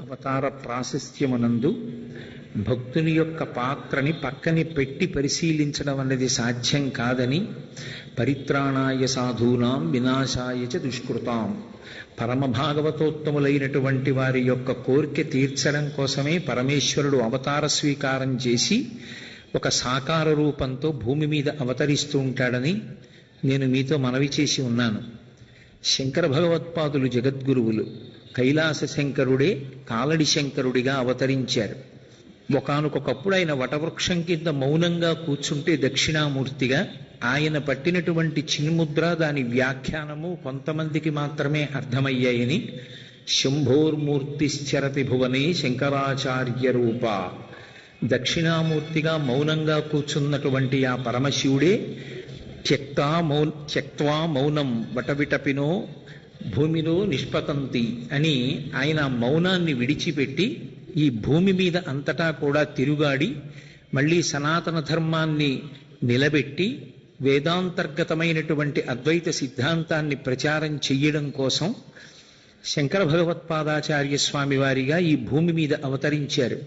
అవతార ప్రాశస్త్యమునందు భక్తుని యొక్క పాత్రని పక్కని పెట్టి పరిశీలించడం అన్నది సాధ్యం కాదని, పరిత్రాణాయ సాధూనాం వినాశాయ చ దుష్కృతాం, పరమ భాగవతోత్తములైనటువంటి వారి యొక్క కోరిక తీర్చడం కోసమే పరమేశ్వరుడు అవతార స్వీకారం చేసి ఒక సాకార రూపంతో భూమి మీద అవతరిస్తూ ఉంటాడని నేను మీతో మనవి చేసి ఉన్నాను. శంకర భగవత్పాదులు జగద్గురువులు. కైలాస శంకరుడే కాలడి శంకరుడిగా అవతరించారు. ఒకానొకప్పుడు ఆయన వటవృక్షం కింద మౌనంగా కూర్చుంటే దక్షిణామూర్తిగా ఆయన పట్టినటువంటి చిన్ముద్ర, దాని వ్యాఖ్యానము కొంతమందికి మాత్రమే అర్థమయ్యాయని, శంభోర్మూర్తిశ్చరతి భువనే శంకరాచార్య రూప, దక్షిణామూర్తిగా మౌనంగా కూర్చున్నటువంటి ఆ పరమశివుడే త్యక్వా మౌనం వటవిటపినో భూమిలో నిష్పతంతి అని ఆయన మౌనాన్ని విడిచిపెట్టి ఈ భూమి మీద అంతటా కూడా తిరుగాడి మళ్ళీ సనాతన ధర్మాన్ని నిలబెట్టి వేదాంతర్గతమైనటువంటి అద్వైత సిద్ధాంతాన్ని ప్రచారం చెయ్యడం కోసం శంకర భగవత్పాదాచార్య స్వామి వారిగా ఈ భూమి మీద అవతరించారు.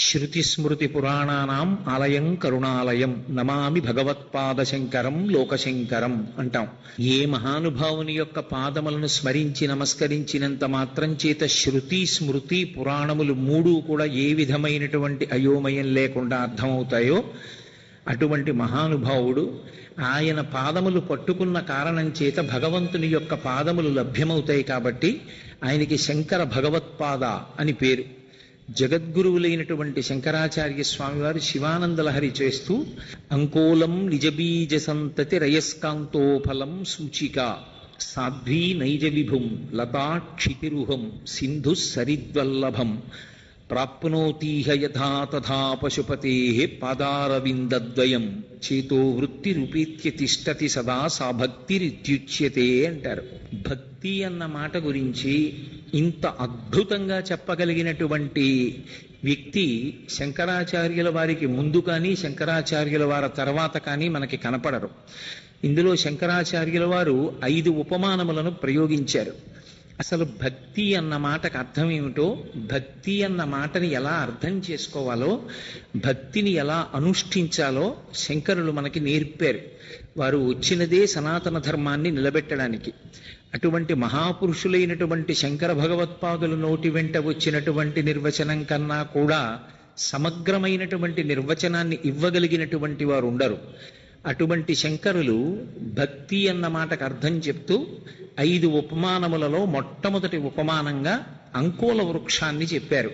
శృతి స్మృతి పురాణానాం ఆలయం కరుణాలయం నమామి భగవత్పాద శంకరం లోకశంకరం అంటాం. ఏ మహానుభావుని యొక్క పాదములను స్మరించి నమస్కరించినంత మాత్రం చేత శృతి స్మృతి పురాణములు మూడు కూడా ఏ విధమైనటువంటి అయోమయం లేకుండా అర్థమవుతాయో అటువంటి మహానుభావుడు. ఆయన పాదములు పట్టుకున్న కారణం చేత భగవంతుని యొక్క పాదములు లభ్యమవుతాయి కాబట్టి ఆయనకి శంకర భగవత్పాద అని పేరు. జగద్గురువులైనటువంటి శంకరాచార్య స్వామివారు శివానందలహరి చేస్తూ అంకోలం నిజబీజ సంతతి రయస్కాంతోఫలం సూచిక సాధ్వీ నైజ విభుం లతాక్షితిరుహం సింధు సరిద్వల్లభం ప్రాప్నోతీహ యథా తథా పశుపతే పాదారవిందద్వయం చేతో వృత్తి రూపేత్య తిష్టతి సదా సా భక్తిరిత్యుచ్యతే అంటారు. భక్తి అన్న మాట గురించి ఇంత అద్భుతంగా చెప్పగలిగినటువంటి వ్యక్తి శంకరాచార్యుల వారికి ముందు కానీ శంకరాచార్యుల వారి తర్వాత కానీ మనకి కనపడరు. ఇందులో శంకరాచార్యుల వారు 5 ఉపమానములను ప్రయోగించారు. అసలు భక్తి అన్న మాటకు అర్థం ఏమిటో, భక్తి అన్న మాటని ఎలా అర్థం చేసుకోవాలో, భక్తిని ఎలా అనుష్ఠించాలో శంకరులు మనకి నేర్పారు. వారు వచ్చినదే సనాతన ధర్మాన్ని నిలబెట్టడానికి. అటువంటి మహాపురుషులైనటువంటి శంకర భగవత్పాదుల నోటి వెంట వచ్చినటువంటి నిర్వచనం కన్నా కూడా సమగ్రమైనటువంటి నిర్వచనాన్ని ఇవ్వగలిగినటువంటి వారు ఉండరు. అటువంటి శంకరులు భక్తి అన్న మాటకు అర్థం చెప్తూ 5 ఉపమానములలో మొట్టమొదటి ఉపమానంగా అంకోల వృక్షాన్ని చెప్పారు.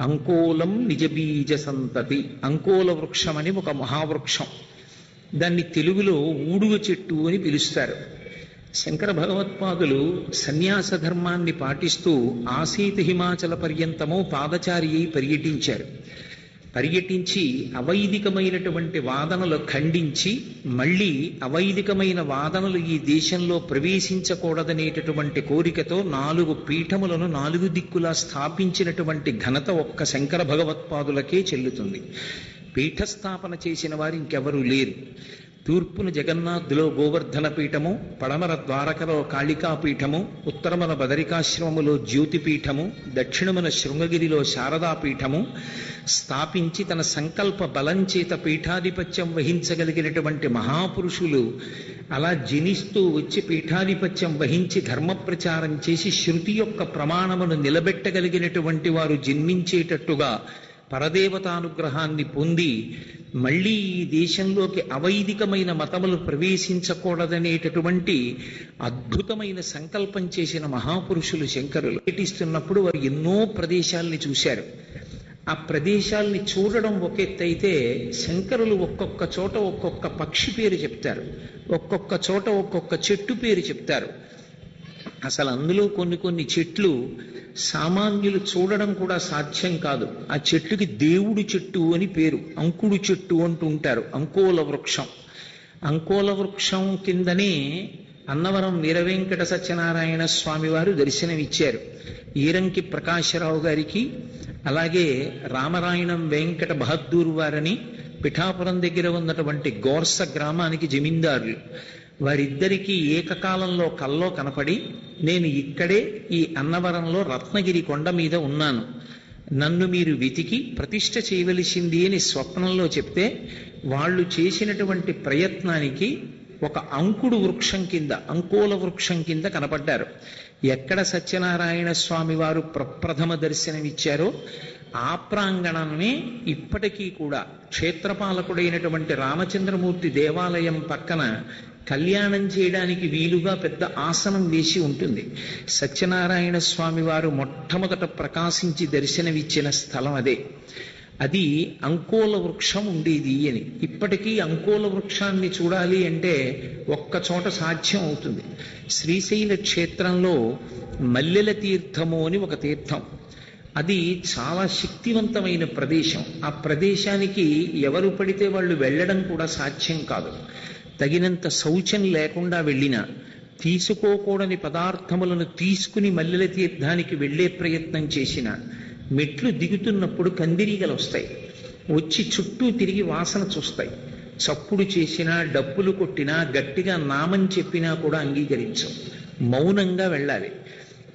అంకోలం నిజబీజ సంతతి. అంకోల వృక్షం అని ఒక మహావృక్షం, దాన్ని తెలుగులో ఊడుగ చెట్టు అని పిలుస్తారు. శంకర భగవత్పాదులు సన్యాస ధర్మాన్ని పాటిస్తూ ఆసీత హిమాచల పర్యంతము పాదచారి అయి పర్యటించి అవైదికమైనటువంటి వాదనలు ఖండించి మళ్ళీ అవైదికమైన వాదనలు ఈ దేశంలో ప్రవేశించకూడదనేటటువంటి కోరికతో 4 పీఠములను 4 దిక్కులా స్థాపించినటువంటి ఘనత ఒక్క శంకర భగవత్పాదులకే చెల్లుతుంది. పీఠస్థాపన చేసిన వారు ఇంకెవరూ లేరు. తూర్పున జగన్నాథులో గోవర్ధన పీఠము, పడమర ద్వారకలో కాళికా పీఠము, ఉత్తరమున బదరికాశ్రమములో జ్యోతిపీఠము, దక్షిణమున శృంగగిరిలో శారదా పీఠము స్థాపించి తన సంకల్ప బలం చేత పీఠాధిపత్యం వహించగలిగినటువంటి మహాపురుషులు అలా జనిస్తూ వచ్చి పీఠాధిపత్యం వహించి ధర్మ ప్రచారం చేసి శృతి యొక్క ప్రమాణమును నిలబెట్టగలిగినటువంటి వారు జన్మించేటట్టుగా పరదేవతానుగ్రహాన్ని పొంది మళ్ళీ ఈ దేశంలోకి అవైదికమైన మతములు ప్రవేశించకూడదనేటటువంటి అద్భుతమైన సంకల్పం చేసిన మహాపురుషులు శంకరులు. పర్యటిస్తున్నప్పుడు వారు ఎన్నో ప్రదేశాల్ని చూశారు. ఆ ప్రదేశాల్ని చూడడం ఒక ఎత్తైతే శంకరులు ఒక్కొక్క చోట ఒక్కొక్క పక్షి పేరు చెప్తారు, ఒక్కొక్క చోట ఒక్కొక్క చెట్టు పేరు చెప్తారు. అసలు అందులో కొన్ని చెట్లు సామాన్యులు చూడడం కూడా సాధ్యం కాదు. ఆ చెట్టుకి దేవుడి చెట్టు అని పేరు, అంకుడు చెట్టు అంటూ ఉంటారు. అంకోల వృక్షం. అంకోల వృక్షం కిందనే అన్నవరం వీరవెంకట సత్యనారాయణ స్వామి వారు దర్శనమిచ్చారు. ఈరంకి ప్రకాశరావు గారికి, అలాగే రామరాయణం వెంకట బహద్దూర్ వారని పిఠాపురం దగ్గర ఉన్నటువంటి గోర్స గ్రామానికి జమీందారులు. వారిద్దరికీ ఏకకాలంలో కల్లో కనపడి, నేను ఇక్కడే ఈ అన్నవరంలో రత్నగిరి కొండ మీద ఉన్నాను, నన్ను మీరు వెతికి ప్రతిష్ఠ చేయవలసింది అని స్వప్నంలో చెప్తే, వాళ్ళు చేసినటువంటి ప్రయత్నానికి ఒక అంకుడు వృక్షం కింద, అంకోల వృక్షం కింద కనపడ్డారు. ఎక్కడ సత్యనారాయణ స్వామి వారు ప్రప్రథమ దర్శనమిచ్చారో ఆ ప్రాంగణమే ఇప్పటికీ కూడా క్షేత్రపాలకుడైనటువంటి రామచంద్రమూర్తి దేవాలయం పక్కన కళ్యాణం చేయడానికి వీలుగా పెద్ద ఆసనం వేసి ఉంటుంది. సత్యనారాయణ స్వామి వారు మొట్టమొదట ప్రకాశించి దర్శనమిచ్చిన స్థలం అదే. అది అంకోల వృక్షం ఉండేది అని. ఇప్పటికీ అంకోల వృక్షాన్ని చూడాలి అంటే ఒక్క చోట సాధ్యం అవుతుంది. శ్రీశైల క్షేత్రంలో మల్లెల తీర్థము అని ఒక తీర్థం. అది చాలా శక్తివంతమైన ప్రదేశం. ఆ ప్రదేశానికి ఎవరు పడితే వాళ్ళు వెళ్ళడం కూడా సాధ్యం కాదు. తగినంత శౌచం లేకుండా వెళ్ళినా, తీసుకోకూడని పదార్థములను తీసుకుని మల్లెల తీర్థానికి వెళ్ళే ప్రయత్నం చేసిన, మెట్లు దిగుతున్నప్పుడు కందిరీగలు వస్తాయి, వచ్చి చుట్టూ తిరిగి వాసన చూస్తాయి. చప్పుడు చేసినా, డప్పులు కొట్టినా, గట్టిగా నామం చెప్పినా కూడా అంగీకరించవు. మౌనంగా వెళ్ళాలి.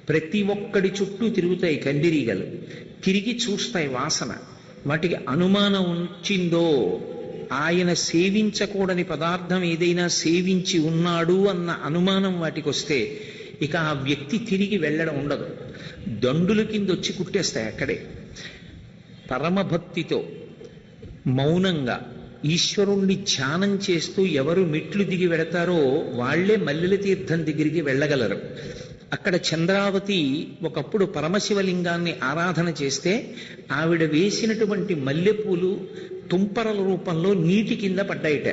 ప్రతి ఒక్కడి చుట్టూ తిరుగుతాయి కందిరీగలు, తిరిగి చూస్తాయి వాసన. వాటికి అనుమానం వచ్చిందో, ఆయన సేవించకూడని పదార్థం ఏదైనా సేవించి ఉన్నాడు అన్న అనుమానం వాటికి వస్తే ఇక ఆ వ్యక్తి తిరిగి వెళ్ళడం ఉండదు. దండుల కింద వచ్చి కుట్టేస్తాయి అక్కడే. పరమభక్తితో మౌనంగా ఈశ్వరుణ్ణి ధ్యానం చేస్తూ ఎవరు మెట్లు దిగి వెడతారో వాళ్లే మల్లెల తీర్థం దగ్గరికి వెళ్ళగలరు. అక్కడ చంద్రావతి ఒకప్పుడు పరమశివలింగాన్ని ఆరాధన చేస్తే ఆవిడ వేసినటువంటి మల్లెపూలు తుంపరల రూపంలో నీటి కింద పడ్డాయిట.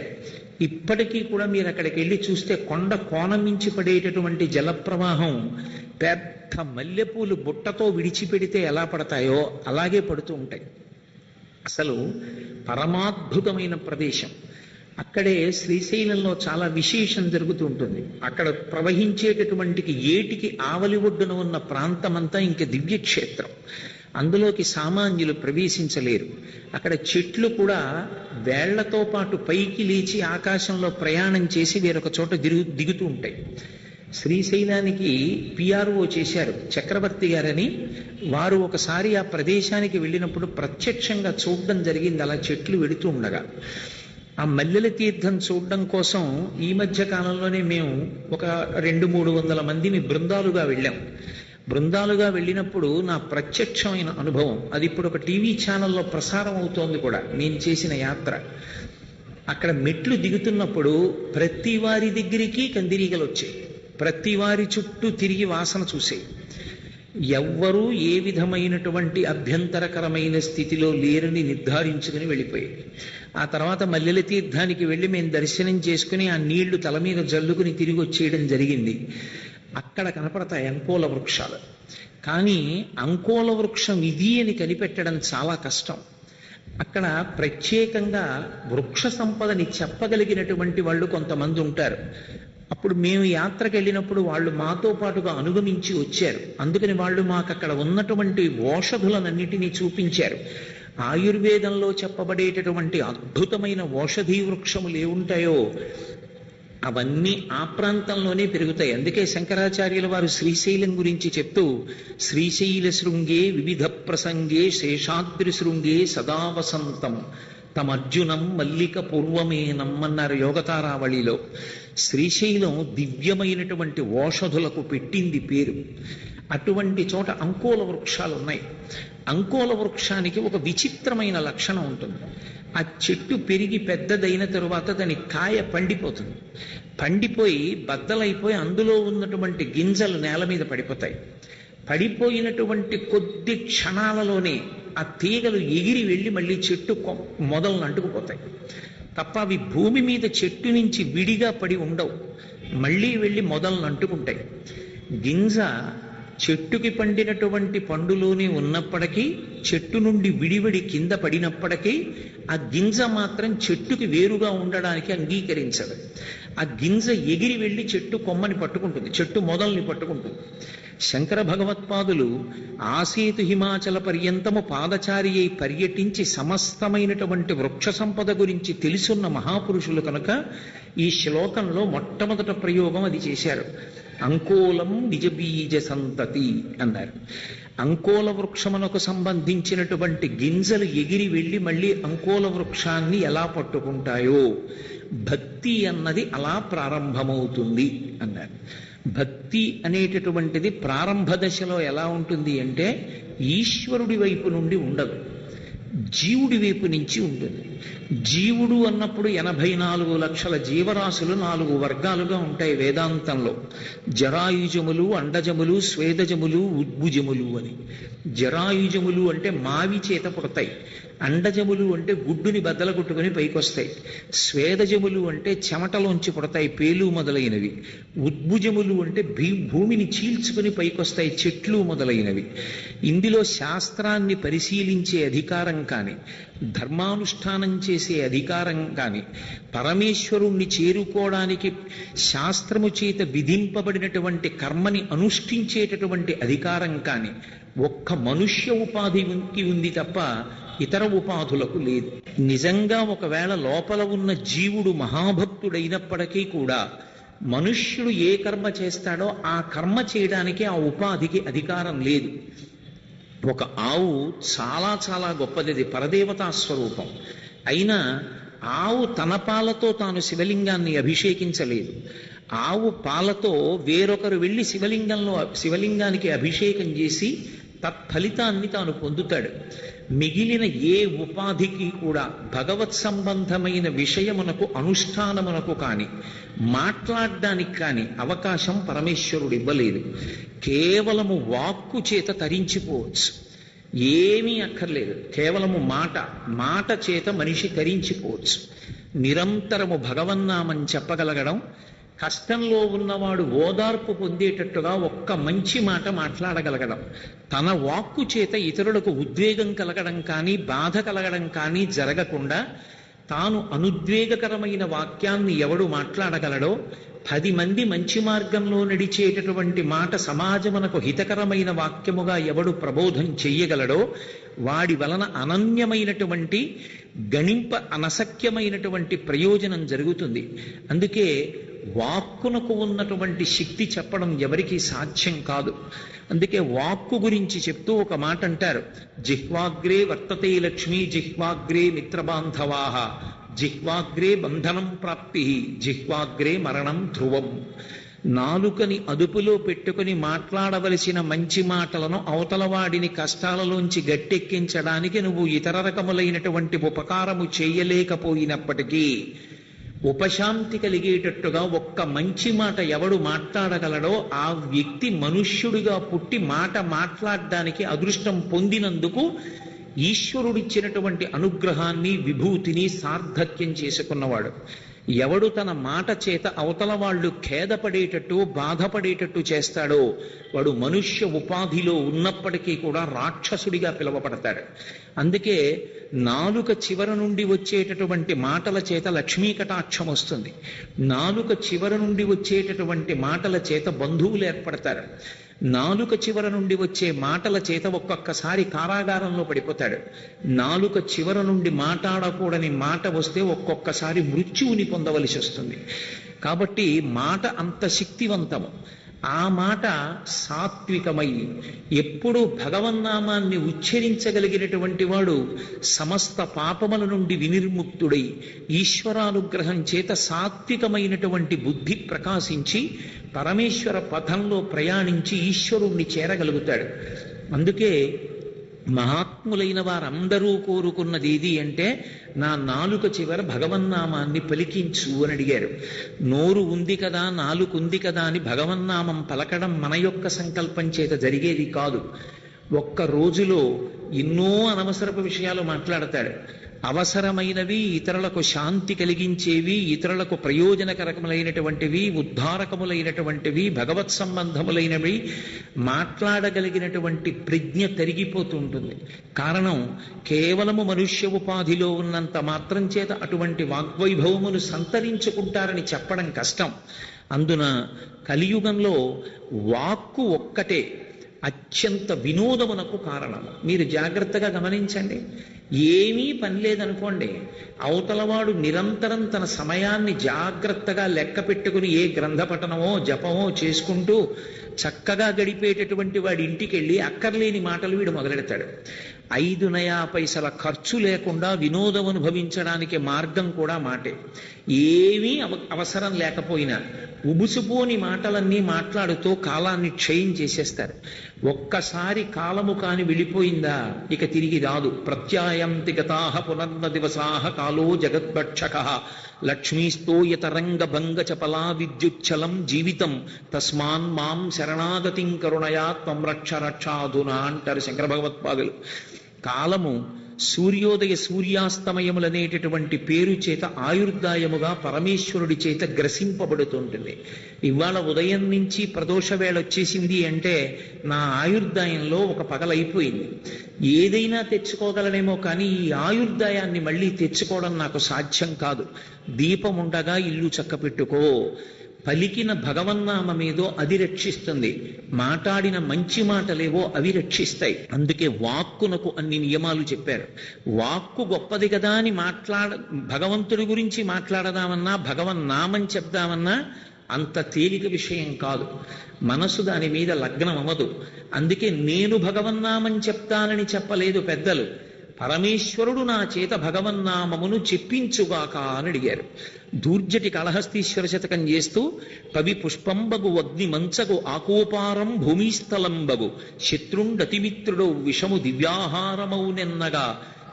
ఇప్పటికీ కూడా మీరు అక్కడికి వెళ్ళి చూస్తే కొండ కోణం మించి పడేటటువంటి జలప్రవాహం పెద్ద మల్లెపూలు బుట్టతో విడిచిపెడితే ఎలా పడతాయో అలాగే పడుతూ ఉంటాయి. అసలు పరమాద్భుతమైన ప్రదేశం. అక్కడే శ్రీశైలంలో చాలా విశేషం జరుగుతూ ఉంటుంది. అక్కడ ప్రవహించేటటువంటి ఏటికి ఆవలి ఒడ్డున ఉన్న ప్రాంతమంతా ఇంక దివ్యక్షేత్రం. అందులోకి సామాన్యులు ప్రవేశించలేరు. అక్కడ చెట్లు కూడా వేళ్లతో పాటు పైకి లేచి ఆకాశంలో ప్రయాణం చేసి వేరొక చోట దిగుతూ ఉంటాయి. శ్రీశైలానికి పిఆర్ఓ చేశారు చక్రవర్తి గారని. వారు ఒకసారి ఆ ప్రదేశానికి వెళ్ళినప్పుడు ప్రత్యక్షంగా చూడడం జరిగింది. అలా చెట్లు వెడుతూ ఉండగా ఆ మల్లెల తీర్థం చూడడం కోసం ఈ మధ్య కాలంలోనే మేము ఒక 200-300 మందిని బృందాలుగా వెళ్ళాం. బృందాలుగా వెళ్ళినప్పుడు నా ప్రత్యక్షమైన అనుభవం అది ఇప్పుడు ఒక టీవీ ఛానల్లో ప్రసారం అవుతోంది కూడా, నేను చేసిన యాత్ర. అక్కడ మెట్లు దిగుతున్నప్పుడు ప్రతి వారి దగ్గరికి కందిరీగలు వచ్చాయి. ప్రతి వారి చుట్టూ తిరిగి వాసన చూసేవి. ఎవ్వరూ ఏ విధమైనటువంటి అభ్యంతరకరమైన స్థితిలో లేరని నిర్ధారించుకుని వెళ్ళిపోయాయి. ఆ తర్వాత మల్లెల తీర్థానికి వెళ్ళి మేము దర్శనం చేసుకుని ఆ నీళ్లు తల మీద జల్లుకుని తిరిగి వచ్చేయడం జరిగింది. అక్కడ కనపడతాయి అంకోల వృక్షాలు. కానీ అంకోల వృక్షం ఇది అని కనిపెట్టడం చాలా కష్టం. అక్కడ ప్రత్యేకంగా వృక్ష సంపదని చెప్పగలిగినటువంటి వాళ్ళు కొంతమంది ఉంటారు. అప్పుడు మేము యాత్రకు వెళ్ళినప్పుడు వాళ్ళు మాతో పాటుగా అనుగమించి వచ్చారు. అందుకని వాళ్ళు మాకు అక్కడ ఉన్నటువంటి ఓషధులనన్నిటినీ చూపించారు. ఆయుర్వేదంలో చెప్పబడేటటువంటి అద్భుతమైన ఓషధీ వృక్షములు ఏముంటాయో అవన్నీ ఆ ప్రాంతంలోనే పెరుగుతాయి. అందుకే శంకరాచార్యుల వారు శ్రీశైలం గురించి చెప్తూ శ్రీశైల శృంగే వివిధ ప్రసంగే శేషాద్రి శృంగే సదా వసంతం తమర్జునం మల్లిక పూర్వమేనం అన్నారు యోగతారావళిలో. శ్రీశైలం దివ్యమైనటువంటి ఓషధులకు పెట్టింది పేరు. అటువంటి చోట అంకోల వృక్షాలు ఉన్నాయి. అంకోల వృక్షానికి ఒక విచిత్రమైన లక్షణం ఉంటుంది. ఆ చెట్టు పెరిగి పెద్దదైన తరువాత దాని కాయ పండిపోతుంది. పండిపోయి బద్దలైపోయి అందులో ఉన్నటువంటి గింజలు నేల మీద పడిపోతాయి. పడిపోయినటువంటి కొద్ది క్షణాలలోనే ఆ తీగలు ఎగిరి వెళ్ళి మళ్ళీ చెట్టు మొదలను అంటుకుపోతాయి తప్ప అవి భూమి మీద చెట్టు నుంచి విడిగా పడి ఉండవు. మళ్ళీ వెళ్ళి మొదలను అంటుకుంటాయి. గింజ చెట్టుకి పండినటువంటి పండులోనే ఉన్నప్పటికీ, చెట్టు నుండి విడివిడి కింద పడినప్పటికీ ఆ గింజ మాత్రం చెట్టుకి వేరుగా ఉండడానికి అంగీకరించదు. ఆ గింజ ఎగిరి వెళ్ళి చెట్టు కొమ్మని పట్టుకుంటుంది, చెట్టు మొదల్ని పట్టుకుంటుంది. శంకర భగవత్పాదులు ఆసేతు హిమాచల పర్యంతము పాదచారి అయి పర్యటించి సమస్తమైనటువంటి వృక్ష సంపద గురించి తెలుసున్న మహాపురుషులు కనుక ఈ శ్లోకంలో మొట్టమొదట ప్రయోగం అది చేశారు. అంకోలం నిజబీజ సంతతి అన్నారు. అంకోల వృక్షమునకు సంబంధించినటువంటి గింజలు ఎగిరి వెళ్ళి మళ్ళీ అంకోల వృక్షాన్ని ఎలా పట్టుకుంటాయో భక్తి అన్నది అలా ప్రారంభమవుతుంది అన్నారు. భక్తి అనేటటువంటిది ప్రారంభ దశలో ఎలా ఉంటుంది అంటే ఈశ్వరుడి వైపు నుండి ఉండదు, జీవుడి వైపు నుంచి ఉంటుంది. జీవుడు అన్నప్పుడు 84 లక్షల జీవరాశులు 4 వర్గాలుగా ఉంటాయి వేదాంతంలో. జరాయుజములు, అండజములు, స్వేదజములు, ఉద్భుజములు అని. జరాయుజములు అంటే మావి చేత పుడతాయి, అండజములు అంటే గుడ్డుని బద్దలగొట్టుకుని పైకొస్తాయి, స్వేదజములు అంటే చెమటలోంచి పుడతాయి పేలు మొదలైనవి, ఉద్భుజములు అంటే భూమిని చీల్చుకుని పైకొస్తాయి చెట్లు మొదలైనవి. ఇందులో శాస్త్రాన్ని పరిశీలించే అధికారం కానీ, ధర్మానుష్ఠానం చేసే అధికారం కానీ, పరమేశ్వరుణ్ణి చేరుకోవడానికి శాస్త్రము చేత విధింపబడినటువంటి కర్మని అనుష్ఠించేటటువంటి అధికారం కానీ ఒక్క మనుష్య ఉపాధికి ఉంది తప్ప ఇతర ఉపాధులకు లేదు. నిజంగా ఒకవేళ లోపల ఉన్న జీవుడు మహాభక్తుడైనప్పటికీ కూడా మనుష్యుడు ఏ కర్మ చేస్తాడో ఆ కర్మ చేయడానికి ఆ ఉపాధికి అధికారం లేదు. ఒక ఆవు చాలా చాలా గొప్పది, అది పరదేవతా స్వరూపం. అయినా ఆవు తన పాలతో తాను శివలింగాన్ని అభిషేకించలేదు. ఆవు పాలతో వేరొకరు వెళ్ళి శివలింగానికి అభిషేకం చేసి తత్ఫలితాన్ని తాను పొందుతాడు. మిగిలిన ఏ ఉపాధికి కూడా భగవత్ సంబంధమైన విషయమునకు అనుష్ఠానమునకు కానీ మాట్లాడడానికి కానీ అవకాశం పరమేశ్వరుడు ఇవ్వలేదు. కేవలము వాక్కు చేత తరించిపోవచ్చు, ఏమీ అక్కర్లేదు. కేవలము మాట చేత మనిషి తరించిపోవచ్చు. నిరంతరము భగవన్నామం చెప్పగలగడం, కష్టంలో ఉన్నవాడు ఓదార్పు పొందేటట్టుగా ఒక్క మంచి మాట మాట్లాడగలగడం, తన వాక్కు చేత ఇతరులకు ఉద్వేగం కలగడం కానీ బాధ కలగడం కానీ జరగకుండా తాను అనుద్వేగకరమైన వాక్యాన్ని ఎవడు మాట్లాడగలడో, 10 మంది మంచి మార్గంలో నడిచేటటువంటి మాట సమాజమునకు హితకరమైన వాక్యముగా ఎవడు ప్రబోధం చెయ్యగలడో వాడి వలన అనన్యమైనటువంటి గణింప అనసఖ్యమైనటువంటి ప్రయోజనం జరుగుతుంది. అందుకే వాక్కునకు ఉన్నటువంటి శక్తి చెప్పడం ఎవరికీ సాధ్యం కాదు. అందుకే వాక్కు గురించి చెప్తూ ఒక మాట అంటారు, జిహ్వాగ్రే వర్తతే లక్ష్మీ జిహ్వాగ్రే మిత్రబాంధవాః జిహ్వాగ్రే బంధనం ప్రాప్తి జిహ్వాగ్రే మరణం ధ్రువం. నాలుకని అదుపులో పెట్టుకుని మాట్లాడవలసిన మంచి మాటలను అవతలవాడిని కష్టాలలోంచి గట్టెక్కించడానికి నువ్వు ఇతర రకములైనటువంటి ఉపకారము చేయలేకపోయినప్పటికీ ఉపశాంతి కలిగేటట్టుగా ఒక్క మంచి మాట ఎవడు మాట్లాడగలడో ఆ వ్యక్తి మనుష్యుడిగా పుట్టి మాట మాట్లాడడానికి అదృష్టం పొందినందుకు ఈశ్వరుడిచ్చినటువంటి అనుగ్రహాన్ని విభూతిని సార్థక్యం చేసుకున్నవాడు. ఎవడు తన మాట చేత అవతల వాళ్ళు ఖేదపడేటట్టు బాధపడేటట్టు చేస్తాడో వాడు మనుష్య ఉపాధిలో ఉన్నప్పటికీ కూడా రాక్షసుడిగా పిలువబడతాడు. అందుకే నాలుక చివర నుండి వచ్చేటటువంటి మాటల చేత లక్ష్మీ కటాక్షం వస్తుంది. నాలుక చివర నుండి వచ్చేటటువంటి మాటల చేత బంధువులు ఏర్పడతారు. నాలుక చివర నుండి వచ్చే మాటల చేత ఒక్కొక్కసారి కారాగారంలో పడిపోతాడు. నాలుక చివర నుండి మాట్లాడకూడని మాట వస్తే ఒక్కొక్కసారి మృత్యువుని పొందవలసి వస్తుంది. కాబట్టి మాట అంత శక్తివంతము. ఆ మాట సాత్వికమై ఎప్పుడూ భగవన్నామాన్ని ఉచ్చరించగలిగినటువంటి వాడు సమస్త పాపముల నుండి వినిర్ముక్తుడై ఈశ్వరానుగ్రహం చేత సాత్వికమైనటువంటి బుద్ధి ప్రకాశించి పరమేశ్వర పథంలో ప్రయాణించి ఈశ్వరుణ్ణి చేరగలుగుతాడు. అందుకే మహాత్ములైన వారందరూ కోరుకున్నది ఏది అంటే నా నాలుక చివర భగవన్నామాన్ని పలికించు అని అడిగారు. నోరు ఉంది కదా, నాలుక ఉంది కదా అని భగవన్నామం పలకడం మన యొక్క సంకల్పం చేత జరిగేది కాదు. ఒక్క రోజులో ఎన్నో అనవసరపు విషయాలు మాట్లాడతాడు. అవసరమైనవి, ఇతరులకు శాంతి కలిగించేవి, ఇతరులకు ప్రయోజనకరములైనటువంటివి, ఉద్ధారకములైనటువంటివి, భగవత్ సంబంధములైనవి మాట్లాడగలిగినటువంటి ప్రజ్ఞ తరిగిపోతుంటుంది. కారణం కేవలము మనుష్య ఉపాధిలో ఉన్నంత మాత్రం చేత అటువంటి వాగ్వైభవమును సంతరించుకుంటారని చెప్పడం కష్టం. అందున కలియుగంలో వాక్కు ఒక్కటే అత్యంత వినోదమునకు కారణము. మీరు జాగ్రత్తగా గమనించండి. ఏమీ పని లేదనుకోండి, అవతలవాడు నిరంతరం తన సమయాన్ని జాగ్రత్తగా లెక్క పెట్టుకుని ఏ గ్రంథ పఠనమో జపమో చేసుకుంటూ చక్కగా గడిపేటటువంటి వాడి ఇంటికి వెళ్ళి అక్కర్లేని మాటలు వీడు మొదలెడతాడు. 5 నయా పైసల ఖర్చు లేకుండా వినోదం అనుభవించడానికి మార్గం కూడా మాటే. ఏమీ అవసరం లేకపోయినా ఉబుసుపోని మాటలన్నీ మాట్లాడుతూ కాలాన్ని క్షయం చేసేస్తారు. ఒక్కసారి కాలము కాని వెళ్ళిపోయిందా ఇక తిరిగి రాదు. ప్రత్యాయంతి గతాహ పునర్న దివసాహ కాలో జగద్భక్షక లక్ష్మీస్తోయతరంగ భంగ చపలా విద్యుచ్చలం జీవితం తస్మాన్ మాం శరణాగతిం కరుణయా త్వం రక్ష రక్షాధునా అంటారు శంకర భగవత్పాదులు. కాలము సూర్యోదయ సూర్యాస్తమయములనేటటువంటి పేరు చేత ఆయుర్దాయముగా పరమేశ్వరుడి చేత గ్రసింపబడుతుంటుంది. ఇవాళ ఉదయం నుంచి ప్రదోష వేళ వచ్చేసింది అంటే నా ఆయుర్దాయంలో ఒక పగలైపోయింది. ఏదైనా తెచ్చుకోగలనేమో కానీ ఈ ఆయుర్దాయాన్ని మళ్ళీ తెచ్చుకోవడం నాకు సాధ్యం కాదు. దీపం ఉండగా ఇల్లు చక్కపెట్టుకో. పలికిన భగవన్నామమేదో అది రక్షిస్తుంది, మాట్లాడిన మంచి మాటలేవో అవి రక్షిస్తాయి. అందుకే వాక్కునకు అన్ని నియమాలు చెప్పారు. వాక్కు గొప్పది కదా అని భగవంతుడి గురించి మాట్లాడదామన్నా, భగవన్నామం చెప్దామన్నా అంత తేలిక విషయం కాదు. మనసు దాని మీద లగ్నం అవ్వదు. అందుకే నేను భగవన్నామం చెప్తానని చెప్పలేదు పెద్దలు. పరమేశ్వరుడు నా చేత భగవన్నామమును చెప్పించుగాక అని అడిగారు. దూర్జటి కళహస్తీశ్వర శతకం చేస్తూ కవి పుష్పంబగు అగ్ని మంచగు ఆకోపారం భూమిస్థలంబగు శత్రుండతిమిత్రుడు విషము దివ్యాహారమౌనెన్నగా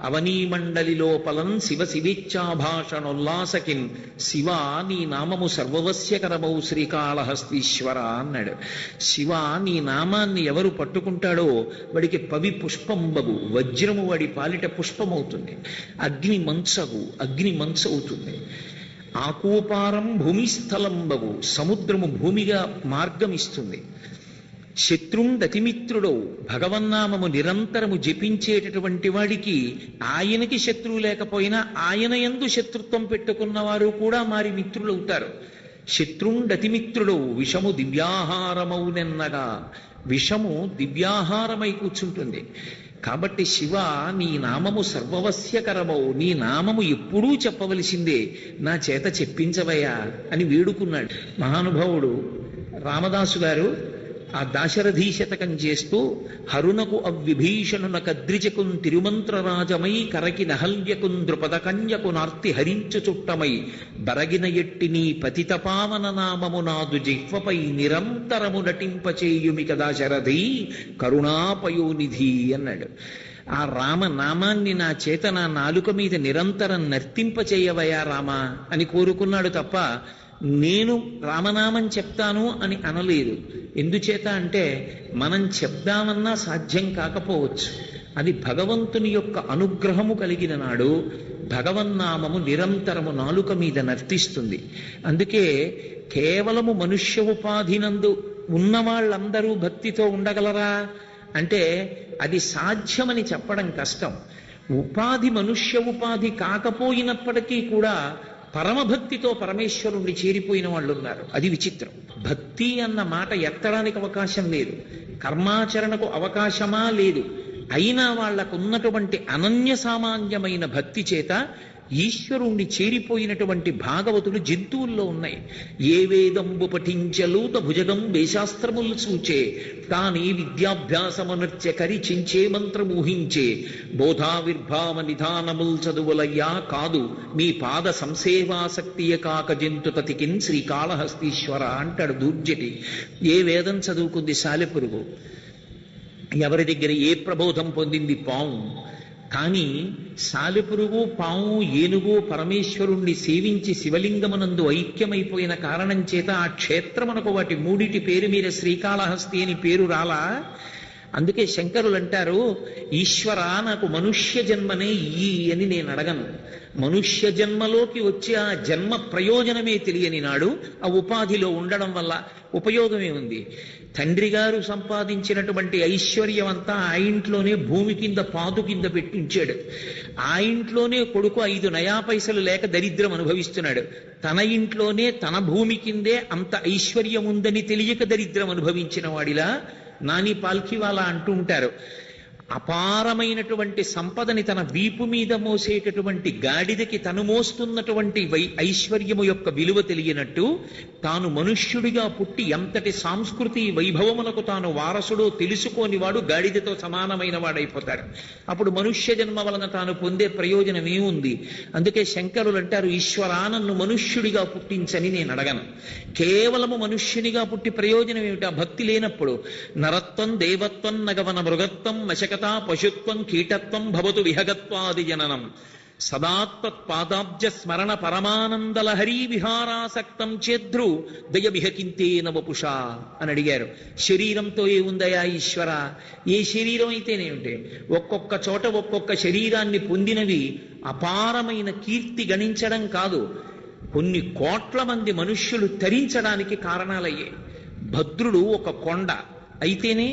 అవనీమండలి లోపలం శివ శివేచ్ఛాభాషణోల్లాసకిన్ శివ నీ నామము సర్వవస్యకరమౌ శ్రీకాళహస్తీశ్వర అన్నాడు. శివ నీ నామాన్ని ఎవరు పట్టుకుంటాడో వాడికి పవి పుష్పంబగు వజ్రము వాడి పాలిట పుష్పమవుతుంది. అగ్ని మంచ అవుతుంది. ఆకోపారం భూమిస్థలంబగు సముద్రము భూమిగా మార్గం ఇస్తుంది. శత్రుండతిమిత్రుడు భగవన్నామము నిరంతరము జపించేటటువంటి వాడికి ఆయనకి శత్రువు లేకపోయినా ఆయన యందు శత్రుత్వం పెట్టుకున్నవారు కూడా మారి మిత్రులవుతారు. శత్రుండతిమిత్రుడు విషము దివ్యాహారమౌనెన్నగా విషము దివ్యాహారమై కూర్చుంటుంది. కాబట్టి శివ నీ నామము సర్వవస్యకరమౌ, నీ నామము ఎప్పుడూ చెప్పవలసిందే, నా చేత చెప్పించవయ్యా అని వేడుకున్నాడు. మహానుభావుడు రామదాసు గారు ఆ దాశరథీ శతకం చేస్తూ హరునకు అవ్విభీషణున కద్రిజకున్ తిరుమంత్రరాజమై కరకి నహల్యకున్ ద్రుపద కన్యకు నార్తి హరించు చుట్టమై బరగిన ఎట్టి నీ పతితపావన నామము నాదు జిహ్వపై నిరంతరము నటింపచేయుమిక దాశరథీ కరుణాపయోనిధి అన్నాడు. ఆ రామనామాన్ని నా చేత నా నాలుక మీద నిరంతరం నర్తింపచేయవయా రామ అని కోరుకున్నాడు తప్ప నేను రామనామం చెప్తాను అని అనలేదు. ఎందుచేత అంటే మనం చెప్దామన్నా సాధ్యం కాకపోవచ్చు. అది భగవంతుని యొక్క అనుగ్రహము కలిగిన నాడు భగవన్నామము నిరంతరము నాలుక మీద నర్తిస్తుంది. అందుకే కేవలము మనుష్య ఉపాధినందు ఉన్న వాళ్ళందరూ భక్తితో ఉండగలరా అంటే అది సాధ్యమని చెప్పడం కష్టం. ఉపాధి మనుష్య ఉపాధి కాకపోయినప్పటికీ కూడా పరమభక్తితో పరమేశ్వరుణ్ణి చేరిపోయిన వాళ్ళు ఉన్నారు. అది విచిత్రం. భక్తి అన్న మాట ఎత్తడానికి అవకాశం లేదు, కర్మాచరణకు అవకాశమా లేదు. అయినా వాళ్లకున్నటువంటి అనన్య సామాన్యమైన భక్తి చేత ఈశ్వరుణ్ణి చేరిపోయినటువంటి భాగవతులు జంతువుల్లో ఉన్నాయి. ఏ వేదంబు పఠించలూత భుజగం వేశాస్త్రములు సూచే తాని విద్యాభ్యాసమనర్చె కరిచించే మంత్రమూహించే బోధావిర్భావ నిధానముల్ చదువులయ్యా కాదు మీ పాద సంసేవాసక్తియ కాక జంతుతతికిన్ శ్రీకాళహస్తీశ్వర అంటాడు దూర్జటి. ఏ వేదం చదువుకుంది సాలెపురుగు, ఎవరి దగ్గర ఏ ప్రబోధం పొందింది పాము. కానీ సాలెపురుగు, పాము, ఏనుగు పరమేశ్వరుణ్ణి సేవించి శివలింగమునందు ఐక్యమైపోయిన కారణం చేత ఆ క్షేత్రమునకు వాటి మూడిటి పేరు మీద శ్రీకాళహస్తి అని పేరు రాలా. అందుకే శంకరులు అంటారు, ఈశ్వర నాకు మనుష్య జన్మనే ఇయ్యి అని నేను అడగను. మనుష్య జన్మలోకి వచ్చి ఆ జన్మ ప్రయోజనమే తెలియని నాడు ఆ ఉపాధిలో ఉండడం వల్ల ఉపయోగమే ఉంది. తండ్రి గారు సంపాదించినటువంటి ఐశ్వర్యం అంతా ఆ ఇంట్లోనే భూమి కింద పాదు కింద పెట్టించాడు. ఆ ఇంట్లోనే కొడుకు 5 నయా పైసలు లేక దరిద్రం అనుభవిస్తున్నాడు. తన ఇంట్లోనే తన భూమి కిందే అంత ఐశ్వర్యం ఉందని తెలియక దరిద్రం అనుభవించిన వాడిలా నాని పాల్కివాలా అంటూ ఉంటారు. అపారమైనటువంటి సంపదని తన వీపు మీద మోసేటటువంటి గాడిదకి తను మోస్తున్నటువంటి ఐశ్వర్యము యొక్క విలువ తెలియనట్టు తాను మనుష్యుడిగా పుట్టి ఎంతటి సాంస్కృతి వైభవములకు తాను వారసుడో తెలుసుకోని వాడు గాడిదతో సమానమైన వాడైపోతాడు. అప్పుడు మనుష్య జన్మ వలన తాను పొందే ప్రయోజనం ఏముంది? అందుకే శంకరులు అంటారు, ఈశ్వరా నన్ను మనుష్యుడిగా పుట్టించని నేను అడగను. కేవలము మనుష్యునిగా పుట్టి ప్రయోజనం ఏమిటా? భక్తి లేనప్పుడు నరత్వం దేవత్వం నగవన మృగత్వం మశక పశుత్వం కీటత్వం భవతు విహగత్వాది జననం సదాత్పాదాబ్జ స్మరణ పరమానందలహరీ విహారాసక్తం చేద్రు దయవిహకింతే నవపుష అని అడిగారు. శరీరంతో ఏముందయా ఈశ్వర? ఏ శరీరం అయితేనేమిటి? ఒక్కొక్క చోట ఒక్కొక్క శరీరాన్ని పొందినవి అపారమైన కీర్తి గణించడం కాదు, కొన్ని కోట్ల మంది మనుష్యులు తరించడానికి కారణాలయ్యాయి. భద్రుడు ఒక కొండ అయితేనే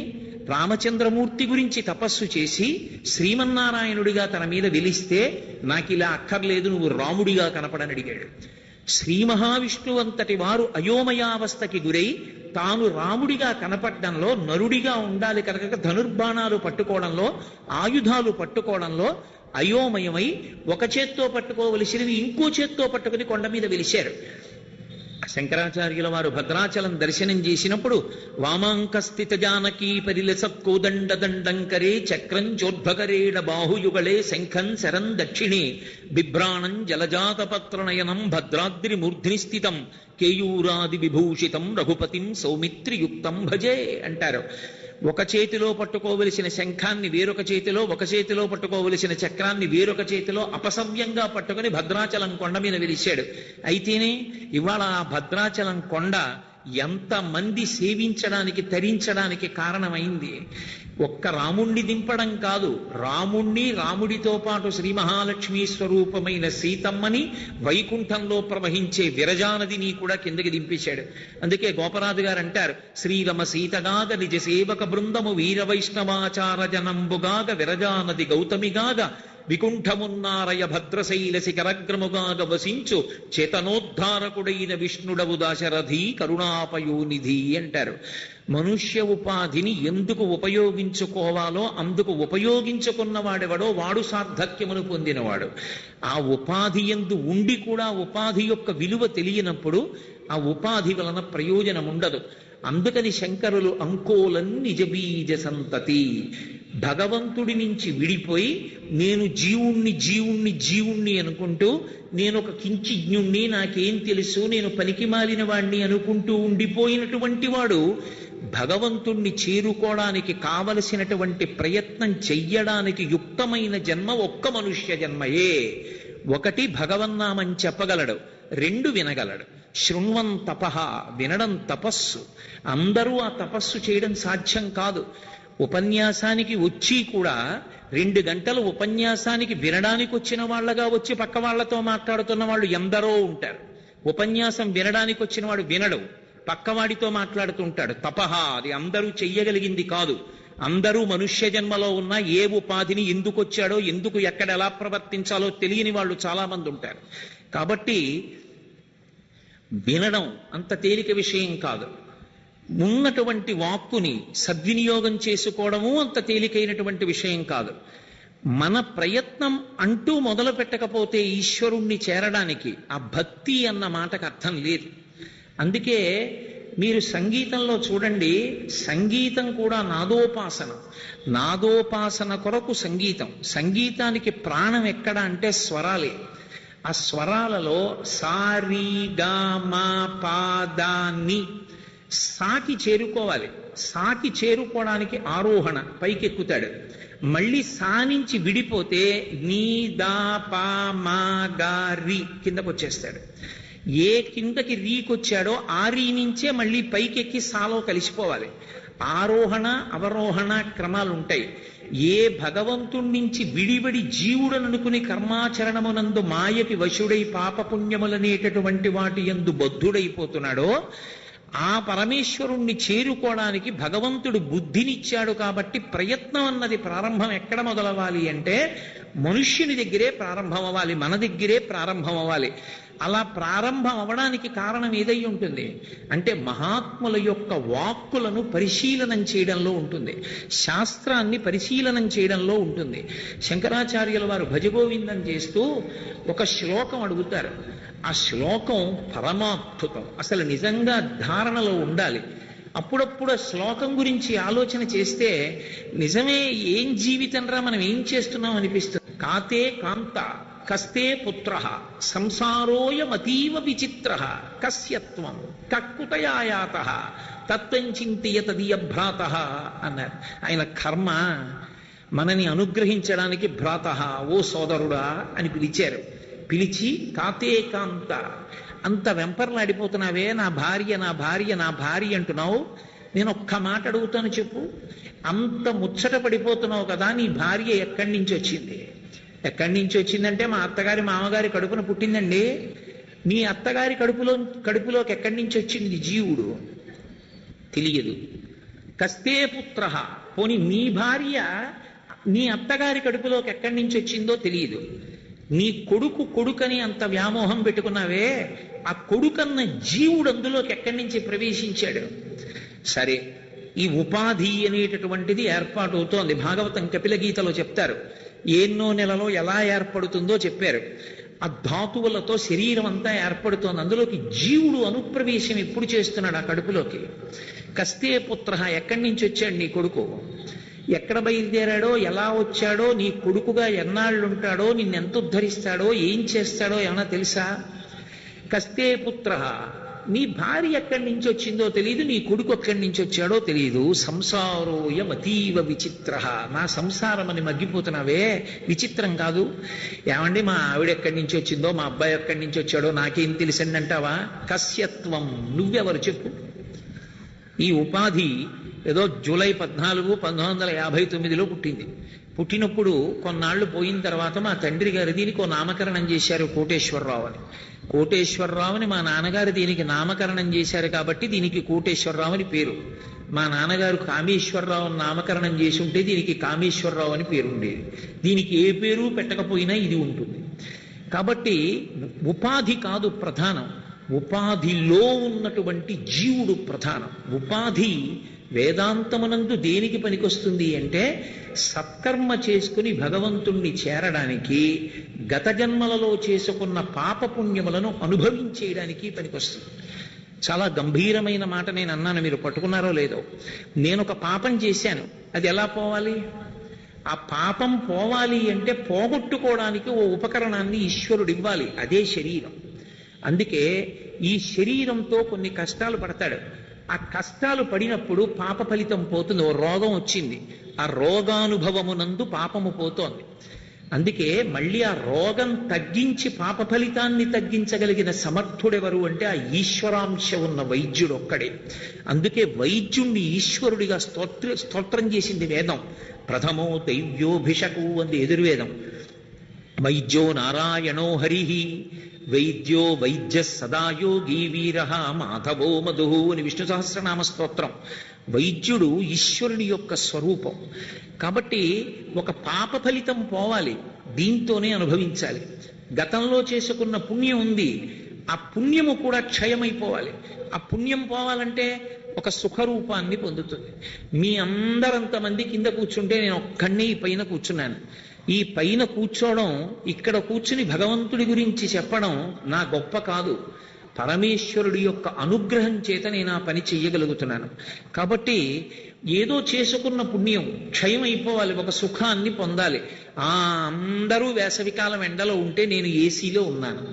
రామచంద్రమూర్తి గురించి తపస్సు చేసి శ్రీమన్నారాయణుడిగా తన మీద వెలిస్తే నాకు ఇలా అక్కర్లేదు, నువ్వు రాముడిగా కనపడని అడిగాడు. శ్రీ మహావిష్ణువు అంతటి వారు అయోమయావస్థకి గురై తాను రాముడిగా కనపడడంలో, నరుడిగా ఉండాలి కనుక ధనుర్బాణాలు పట్టుకోవడంలో, ఆయుధాలు పట్టుకోవడంలో అయోమయమై ఒక చేత్తో పట్టుకోవలసినవి ఇంకో చేత్తో పట్టుకుని కొండ మీద వెలిశారు. శంకరాచార్యుల వారు భద్రాచలం దర్శనం చేసినప్పుడు వామాంకస్థిత జానకీ పరిలసత్కోదండ దండంకరే చక్రం చోద్భకరేణ బాహుయుగళే శంఖం శరం దక్షిణే బిభ్రాణం జలజాతపత్రనయనం భద్రాద్రి మూర్ధ్ని స్థితం కేయూరాది విభూషితం రఘుపతిం సౌమిత్రియుక్తం భజే అంటారు. ఒక చేతిలో పట్టుకోవలసిన శంఖాన్ని వేరొక చేతిలో, ఒక చేతిలో పట్టుకోవలసిన చక్రాన్ని వేరొక చేతిలో అపసవ్యంగా పట్టుకుని భద్రాచలం కొండ మీద వెలిశాడు. అయితేనే ఇవాళ ఆ భద్రాచలం కొండ ఎంతమంది సేవించడానికి, తరించడానికి కారణమైంది. ఒక్క రాముణ్ణి దింపడం కాదు, రాముణ్ణి, రాముడితో పాటు శ్రీ మహాలక్ష్మీ స్వరూపమైన సీతమ్మని, వైకుంఠంలో ప్రవహించే విరజానదిని కూడా కిందకి దింపేశాడు. అందుకే గోపరాజు గారు అంటారు, శ్రీరమ సీతగాగ నిజ సేవక బృందము వీర వైష్ణవాచార జనంబుగాగ విరజానది గౌతమిగాగ వికుంఠమున్నారయ భద్రశైల శిఖరగ్రముగాగ వసించు చేతనోద్ధారకుడైన విష్ణుడవు దాశరథి కరుణాపయోనిధి అంటారు. మనుష్య ఉపాధిని ఎందుకు ఉపయోగించుకోవాలో అందుకు ఉపయోగించుకున్నవాడెవడో వాడు సార్థక్యమును పొందినవాడు. ఆ ఉపాధి యందు ఉండి కూడా ఉపాధి యొక్క విలువ తెలియనప్పుడు ఆ ఉపాధి వలన ప్రయోజనం ఉండదు. అందుకని శంకరులు అంకోలం నిజబీజ సంతతి, భగవంతుడి నుంచి విడిపోయి నేను జీవుణ్ణి జీవుణ్ణి జీవుణ్ణి అనుకుంటూ, నేను ఒక కించిజ్ఞుణ్ణి, నాకేం తెలుసు, నేను పనికి మాలిన వాణ్ణి అనుకుంటూ ఉండిపోయినటువంటి వాడు భగవంతుణ్ణి చేరుకోవడానికి కావలసినటువంటి ప్రయత్నం చెయ్యడానికి యుక్తమైన జన్మ ఒక్క మనుష్య జన్మయే. ఒకటి భగవన్నామం చెప్పగలడు, 2 వినగలడు. శృణ్వం తపః, వినడం తపస్సు. అందరూ ఆ తపస్సు చేయడం సాధ్యం కాదు. ఉపన్యాసానికి వచ్చి కూడా 2 గంటలు ఉపన్యాసానికి వినడానికి వచ్చిన వాళ్ళగా వచ్చి పక్క వాళ్లతో మాట్లాడుతున్న వాళ్ళు ఎందరో ఉంటారు. ఉపన్యాసం వినడానికి వచ్చిన వాడు వినడు, పక్కవాడితో మాట్లాడుతుంటాడు. తపః అది అందరూ చెయ్యగలిగింది కాదు. అందరూ మనుష్య జన్మలో ఉన్న ఏ ఉపాధిని ఎందుకు వచ్చాడో, ఎందుకు ఎక్కడ ఎలా ప్రవర్తించాలో తెలియని వాళ్ళు చాలా మంది ఉంటారు. కాబట్టి వినడం అంత తేలిక విషయం కాదు. ఉన్నటువంటి వాక్కుని సద్వినియోగం చేసుకోవడము అంత తేలికైనటువంటి విషయం కాదు. మన ప్రయత్నం అంటూ మొదలు పెట్టకపోతే ఈశ్వరుణ్ణి చేరడానికి ఆ భక్తి అన్న మాటకు అర్థం లేదు. అందుకే మీరు సంగీతంలో చూడండి, సంగీతం కూడా నాదోపాసన. నాదోపాసన కొరకు సంగీతం. సంగీతానికి ప్రాణం ఎక్కడ అంటే స్వరాలే. ఆ స్వరాలలో సారీ గా మా పాదాన్ని సాకి చేరుకోవాలి. సాకి చేరుకోవడానికి ఆరోహణ, పైకెక్కుతాడు. మళ్ళీ సా నుంచి విడిపోతే నీ దా పా మా గా రి కిందకు వచ్చేస్తాడు. ఏ కిందకి రీకొచ్చాడో ఆ రీ నుంచే మళ్ళీ పైకెక్కి సాలో కలిసిపోవాలి. ఆరోహణ అవరోహణ క్రమాలు ఉంటాయి. ఏ భగవంతుడి నుంచి విడివడి జీవుడననుకుని కర్మాచరణమునందు మాయకి వశుడై పాపపుణ్యములనేటటువంటి వాటి యందు బద్ధుడైపోతున్నాడో, ఆ పరమేశ్వరుణ్ణి చేరుకోవడానికి భగవంతుడు బుద్ధినిచ్చాడు. కాబట్టి ప్రయత్నం అన్నది ప్రారంభం ఎక్కడ మొదలవ్వాలి అంటే మనుష్యుని దగ్గరే ప్రారంభం అవ్వాలి, మన దగ్గరే ప్రారంభం అవ్వాలి. అలా ప్రారంభం అవడానికి కారణం ఏదై ఉంటుంది అంటే మహాత్ముల యొక్క వాక్కులను పరిశీలనం చేయడంలో ఉంటుంది, శాస్త్రాన్ని పరిశీలనం చేయడంలో ఉంటుంది. శంకరాచార్యుల వారు భజగోవిందం చేస్తూ ఒక శ్లోకం అడుగుతారు. ఆ శ్లోకం పరమాద్భుతం, అసలు నిజంగా ధారణలో ఉండాలి. అప్పుడప్పుడు ఆ శ్లోకం గురించి ఆలోచన చేస్తే నిజమే, ఏం జీవితం రా, మనం ఏం చేస్తున్నాం అనిపిస్తుంది. కాతే కాంత కస్తే పుత్ర సంసారోయమతీవ విచిత్ర కస్యత్వం కక్కుటయాయాత తత్వం చింతయ తదీయ భ్రాత అన్నారు. ఆయన కర్మ మనని అనుగ్రహించడానికి భ్రాత, ఓ సోదరుడా అని పిలిచారు. పిలిచి కాతే కాంత, అంత వెంపర్లాడిపోతున్నావే, నా భార్య నా భార్య నా భార్య అంటున్నావు, నేను ఒక్క మాట అడుగుతాను చెప్పు. అంత ముచ్చట పడిపోతున్నావు కదా, నీ భార్య ఎక్కడి నుంచి వచ్చింది? ఎక్కడి నుంచి వచ్చిందంటే మా అత్తగారి మామగారి కడుపున పుట్టిందండి. నీ అత్తగారి కడుపులోకి ఎక్కడి నుంచి వచ్చింది జీవుడు? తెలియదు. కస్తే పుత్ర, పోని నీ భార్య నీ అత్తగారి కడుపులోకి ఎక్కడి నుంచి వచ్చిందో తెలియదు. నీ కొడుకని అంత వ్యామోహం పెట్టుకున్నావే, ఆ కొడుకన్న జీవుడు అందులోకి ఎక్కడి నుంచి ప్రవేశించాడు? సరే, ఈ ఉపాధి అనేటటువంటిది ఏర్పాటు అవుతోంది. భాగవతం కపిల గీతలో చెప్తారు, ఎన్నో నెలలో ఎలా ఏర్పడుతుందో చెప్పారు. ఆ ధాతువులతో శరీరం అంతా ఏర్పడుతోంది. అందులోకి జీవుడు అనుప్రవేశం ఎప్పుడు చేస్తున్నాడు? ఆ కడుపులోకి. కస్తే పుత్ర, ఎక్కడి నుంచి వచ్చాడు నీ కొడుకు? ఎక్కడ బయలుదేరాడో, ఎలా వచ్చాడో, నీ కొడుకుగా ఎన్నాళ్ళు ఉంటాడో, నిన్నెంత ఉద్ధరిస్తాడో, ఏం చేస్తాడో ఏమన్నా తెలుసా? కస్తే పుత్ర, నీ భార్య ఎక్కడి నుంచి వచ్చిందో తెలియదు, నీ కొడుకు ఎక్కడి నుంచి వచ్చాడో తెలియదు. సంసారోయం అతీవ విచిత్ర, నా సంసారం అని మగ్గిపోతున్నావే, విచిత్రం కాదు. ఏమండి, మా ఆవిడ ఎక్కడి నుంచి వచ్చిందో, మా అబ్బాయి ఎక్కడి నుంచి వచ్చాడో నాకేం తెలిసింది అంటావా? కస్యత్వం, నువ్వెవరు చెప్పు? ఈ ఉపాధి ఏదో జూలై 14, 1959లో పుట్టింది. పుట్టినప్పుడు కొన్నాళ్లు పోయిన తర్వాత మా తండ్రి గారు దీనికి ఓ నామకరణం చేశారు, కోటేశ్వరరావు అని. కోటేశ్వరరావుని మా నాన్నగారు దీనికి నామకరణం చేశారు కాబట్టి దీనికి కోటేశ్వరరావు అని పేరు. మా నాన్నగారు కామేశ్వరరావు నామకరణం చేసి ఉంటే దీనికి కామేశ్వరరావు అని పేరు ఉండేది. దీనికి ఏ పేరు పెట్టకపోయినా ఇది ఉంటుంది. కాబట్టి ఉపాధి కాదు ప్రధానం, ఉపాధిలో ఉన్నటువంటి జీవుడు ప్రధానం. ఉపాధి వేదాంతమునందు దేనికి పనికొస్తుంది అంటే సత్కర్మ చేసుకుని భగవంతుణ్ణి చేరడానికి, గత జన్మలలో చేసుకున్న పాపపుణ్యములను అనుభవించేయడానికి పనికొస్తుంది. చాలా గంభీరమైన మాట నేను అన్నాను, మీరు పట్టుకున్నారో లేదో. నేను ఒక పాపం చేశాను, అది ఎలా పోవాలి? ఆ పాపం పోవాలి అంటే పోగొట్టుకోవడానికి ఓ ఉపకరణాన్ని ఈశ్వరుడు ఇవ్వాలి, అదే శరీరం. అందుకే ఈ శరీరంతో కొన్ని కష్టాలు పడతాడు. ఆ కష్టాలు పడినప్పుడు పాప ఫలితం పోతుంది. ఓ రోగం వచ్చింది, ఆ రోగానుభవమునందు పాపము పోతోంది. అందుకే మళ్ళీ ఆ రోగం తగ్గించి పాప ఫలితాన్ని తగ్గించగలిగిన సమర్థుడెవరు అంటే ఆ ఈశ్వరాంశ ఉన్న వైద్యుడు ఒక్కడే. అందుకే వైద్యుణ్ణి ఈశ్వరుడిగా స్తోత్రం చేసింది వేదం. ప్రథమో దైవ్యోభిషకు అంది ఎదుర్వేదం. వైద్యో నారాయణో హరిహి వైద్యో వైద్య సదాయోగీ వీర మాధవో మధు అని విష్ణు సహస్రనామ స్తోత్రం. వైద్యుడు ఈశ్వరుని యొక్క స్వరూపం. కాబట్టి ఒక పాప ఫలితం పోవాలి, దీంతోనే అనుభవించాలి. గతంలో చేసుకున్న పుణ్యం ఉంది, ఆ పుణ్యము కూడా క్షయమైపోవాలి. ఆ పుణ్యం పోవాలంటే ఒక సుఖరూపాన్ని పొందుతుంది. మీ అందరంతమంది కింద కూర్చుంటే నేను ఒక్కడినే ఈ పైన కూర్చున్నాను. ఈ పైన కూర్చోవడం, ఇక్కడ కూర్చుని భగవంతుడి గురించి చెప్పడం నా గొప్ప కాదు, పరమేశ్వరుడి యొక్క అనుగ్రహం చేత నేను ఆ పని చెయ్యగలుగుతున్నాను. కాబట్టి ఏదో చేసుకున్న పుణ్యం క్షయమైపోవాలి, ఒక సుఖాన్ని పొందాలి. అందరూ వేసవికాలం ఎండలో ఉంటే నేను ఏసీలో ఉన్నాను,